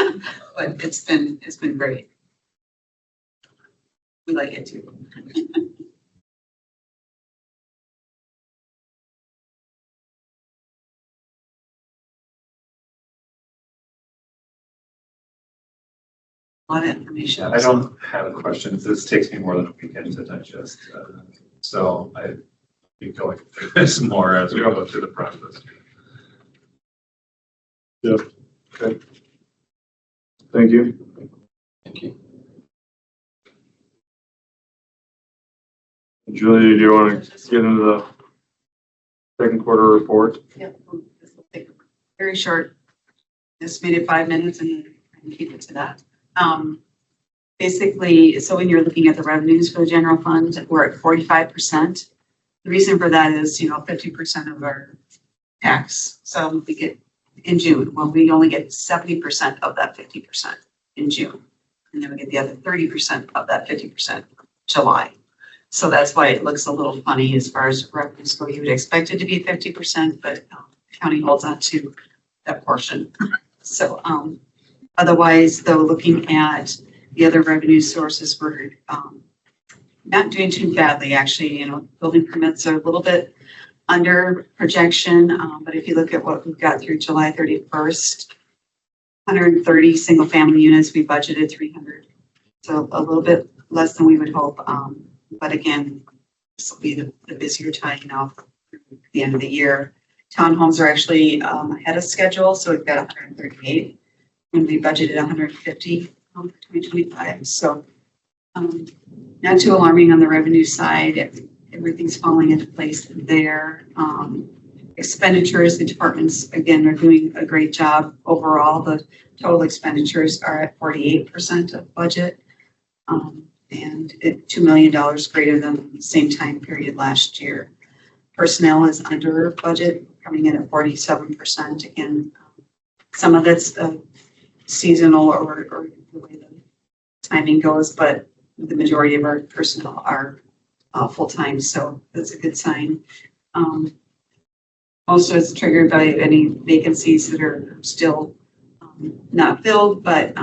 But it's been great. We like it too. A lot of information. I don't have questions. This takes me more than a weekend to digest. So I be going through this more as we go through the process. Yep. Okay. Thank you. Thank you. Julie, do you want to get into the second quarter report? Yep, this will take a very short, estimated 5 minutes, and and keep it to that. Basically, so when you're looking at the revenues for the general fund, we're at 45%. The reason for that is, 50% of our tax. So we get in June, well, we only get 70% of that 50% in June. And then we get the other 30% of that 50% July. So that's why it looks a little funny as far as revenues go. You would expect it to be 50%, but county holds on to that portion. So otherwise, though, looking at the other revenue sources, we're not doing too badly, actually. Building permits are a little bit under projection, but if you look at what we've got through July 31st, 130 single-family units, we budgeted 300. So a little bit less than we would hope. But again, this will be the busier time now through the end of the year. Townhomes are actually ahead of schedule, so we've got 138, and we budgeted 150 for 2025. So not too alarming on the revenue side. Everything's falling into place there. Expenditures, the departments, again, are doing a great job overall. The total expenditures are at 48% of budget, and $2 million greater than the same time period last year. Personnel is under budget, coming in at 47%. Again, some of that's seasonal or the way the timing goes, but the majority of our personnel are full-time, so that's a good sign. Also, it's triggered by any vacancies that are still not filled, but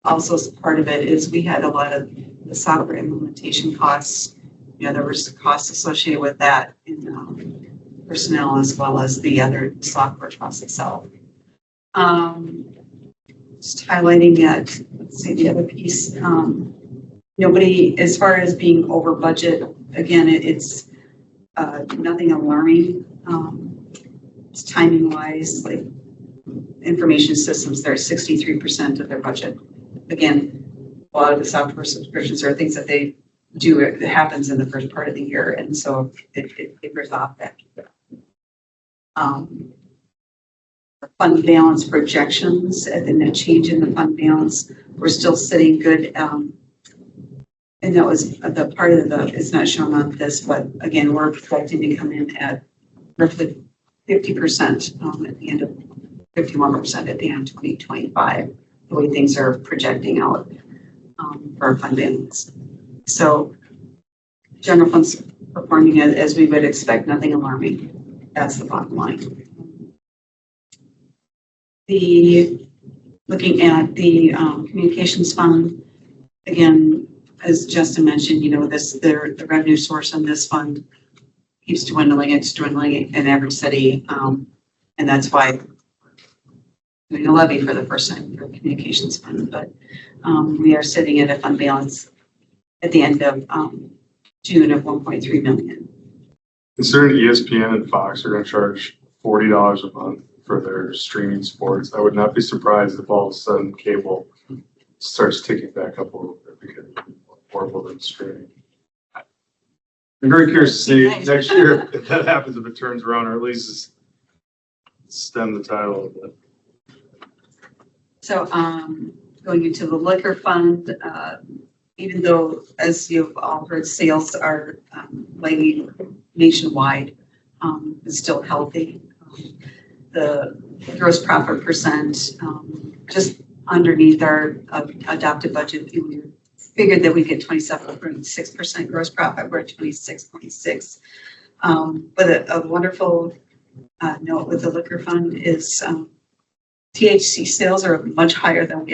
also part of it is we had a lot of the software implementation costs. There was costs associated with that in personnel as well as the other software costs itself. Just highlighting it, let's see the other piece. Nobody, as far as being over budget, again, it's nothing alarming. It's timing wise, like information systems, they're 63% of their budget. Again, a lot of the software subscriptions are things that they do, it happens in the first part of the year, and so it figures off that. Fund balance projections and the net change in the fund balance, we're still sitting good. And that was the part of it's not shown on this, but again, we're expecting to come in at roughly 50% at the end of 51% at the end of 2025, the way things are projecting out for our fund balance. So general funds performing as we would expect, nothing alarming. That's the bottom line. Looking at the communications fund, again, as Justin mentioned, the revenue source on this fund keeps dwindling. It's dwindling in every city, and that's why we're doing a levy for the first time for communications fund. But we are sitting at a fund balance at the end of June of 1.3 million. Considering ESPN and Fox are going to charge $40 a month for their streaming sports, I would not be surprised if all of a sudden cable starts ticking back up a little bit because it's more affordable than streaming. I'm very curious to see next year if that happens, if it turns around, or at least just stem the tide a little bit. So going into the liquor fund, even though, as you've all heard, sales are lagging nationwide, it's still healthy. The gross profit percent, just underneath our adopted budget, we figured that we get 27.6% gross profit. We're at 26.6. But a wonderful note with the liquor fund is THC sales are much higher than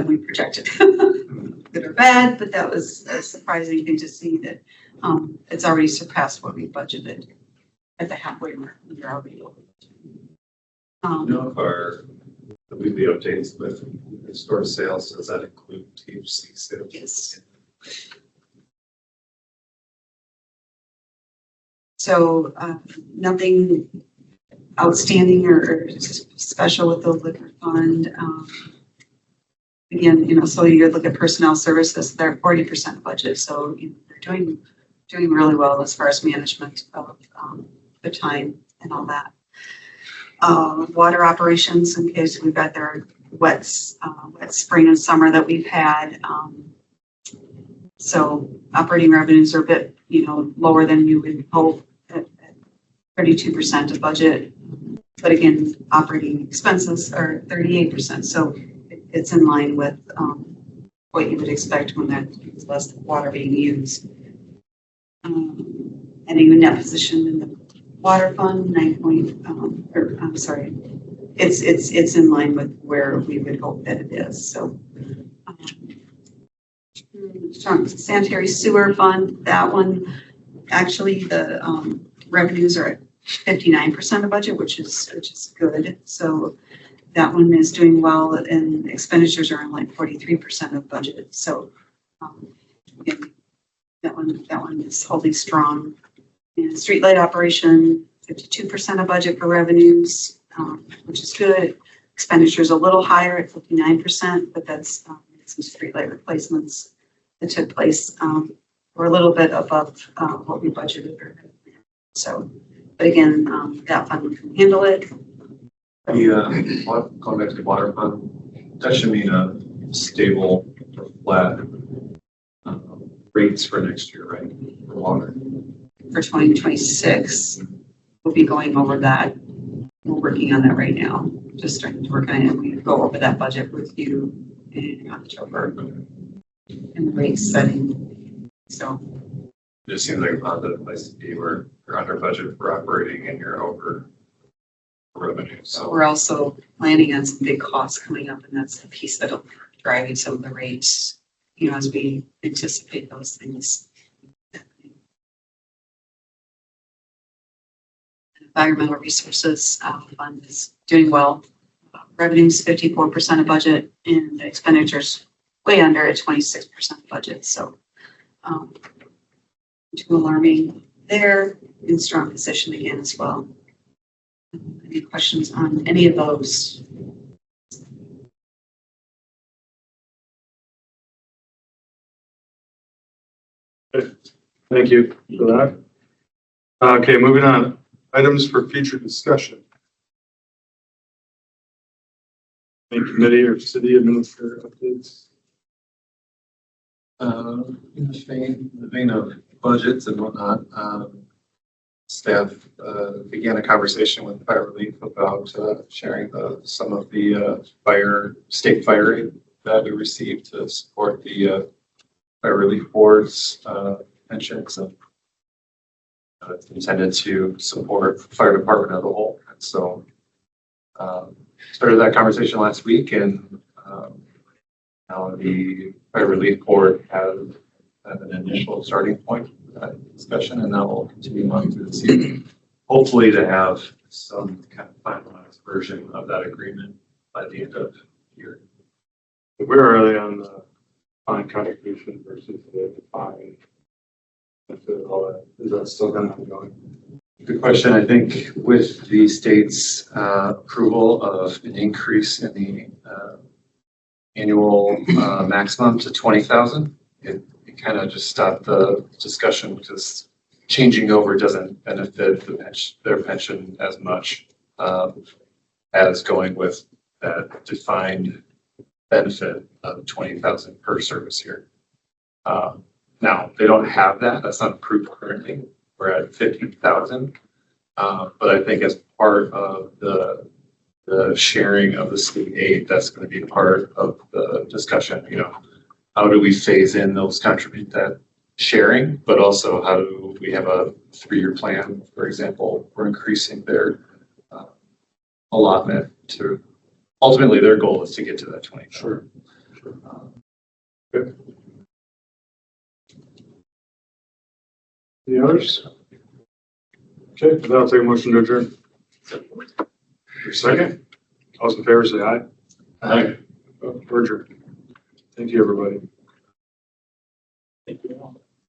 we projected. Good or bad, but that was a surprising thing to see that it's already surpassed what we budgeted at the halfway mark. We're already over. The weekly updates with store sales, does that include THC sales? Yes. So nothing outstanding or special with the liquor fund. Again, so you look at personnel services, they're 40% budget. So they're doing really well as far as management of the time and all that. Water operations, in case we've got their wet spring and summer that we've had. So operating revenues are a bit, lower than you would hope at 32% of budget. But again, operating expenses are 38%. So it's in line with what you would expect when there's less water being used. And a net position in the water fund, it's in line with where we would hope that it is. So sanitary sewer fund, that one, actually the revenues are at 59% of budget, which is good. So that one is doing well, and expenditures are in like 43% of budget. So again, that one is holding strong. And streetlight operation, 52% of budget for revenues, which is good. Expenditures a little higher at 59%, but that's some streetlight replacements that took place. We're a little bit above what we budgeted. So, but again, that fund can handle it. Going back to the water fund, that should mean a stable or flat rates for next year, right? For water. For 2026, we'll be going over that. We're working on that right now. Just starting to work on it. We go over that budget with you in October and the rate setting. So It just seems like a positive place to be where you're under budget for operating and you're over revenue. So we're also planning on some big costs coming up, and that's the piece that'll drive some of the rates, as we anticipate those things. Environmental resources fund is doing well. Revenues 54% of budget, and the expenditures way under at 26% of budget. So, too alarming there. In strong position again as well. Any questions on any of those? Thank you for that. Okay, moving on. Items for future discussion. Any committee or city administrator updates? in the vein of budgets and whatnot, staff began a conversation with fire relief about sharing some of the state fire aid that we received to support the fire relief board's pensions, and it's intended to support the fire department as a whole. And so started that conversation last week, and now the fire relief board has an initial starting point for that discussion, and that will continue on through the season. Hopefully to have some kind of finalized version of that agreement by the end of the year. Where are they on the fine contribution versus the fine? All that, is that still kind of ongoing? Good question. I think with the state's approval of an increase in the annual maximum to 20,000, it kind of just stopped the discussion, because changing over doesn't benefit their pension as much as going with that defined benefit of 20,000 per service year. Now they don't have that. That's not approved currently. We're at 50,000. But I think as part of the sharing of the state aid, that's going to be part of the discussion. You know, how do we phase in those that sharing, but also how do we have a 3-year plan? For example, we're increasing their allotment to, ultimately their goal is to get to that 20. Sure. Good. Any others? Okay, then I'll take a motion to adjourn. Your second? All those in favor say aye. Aye. We're adjourned. Thank you, everybody.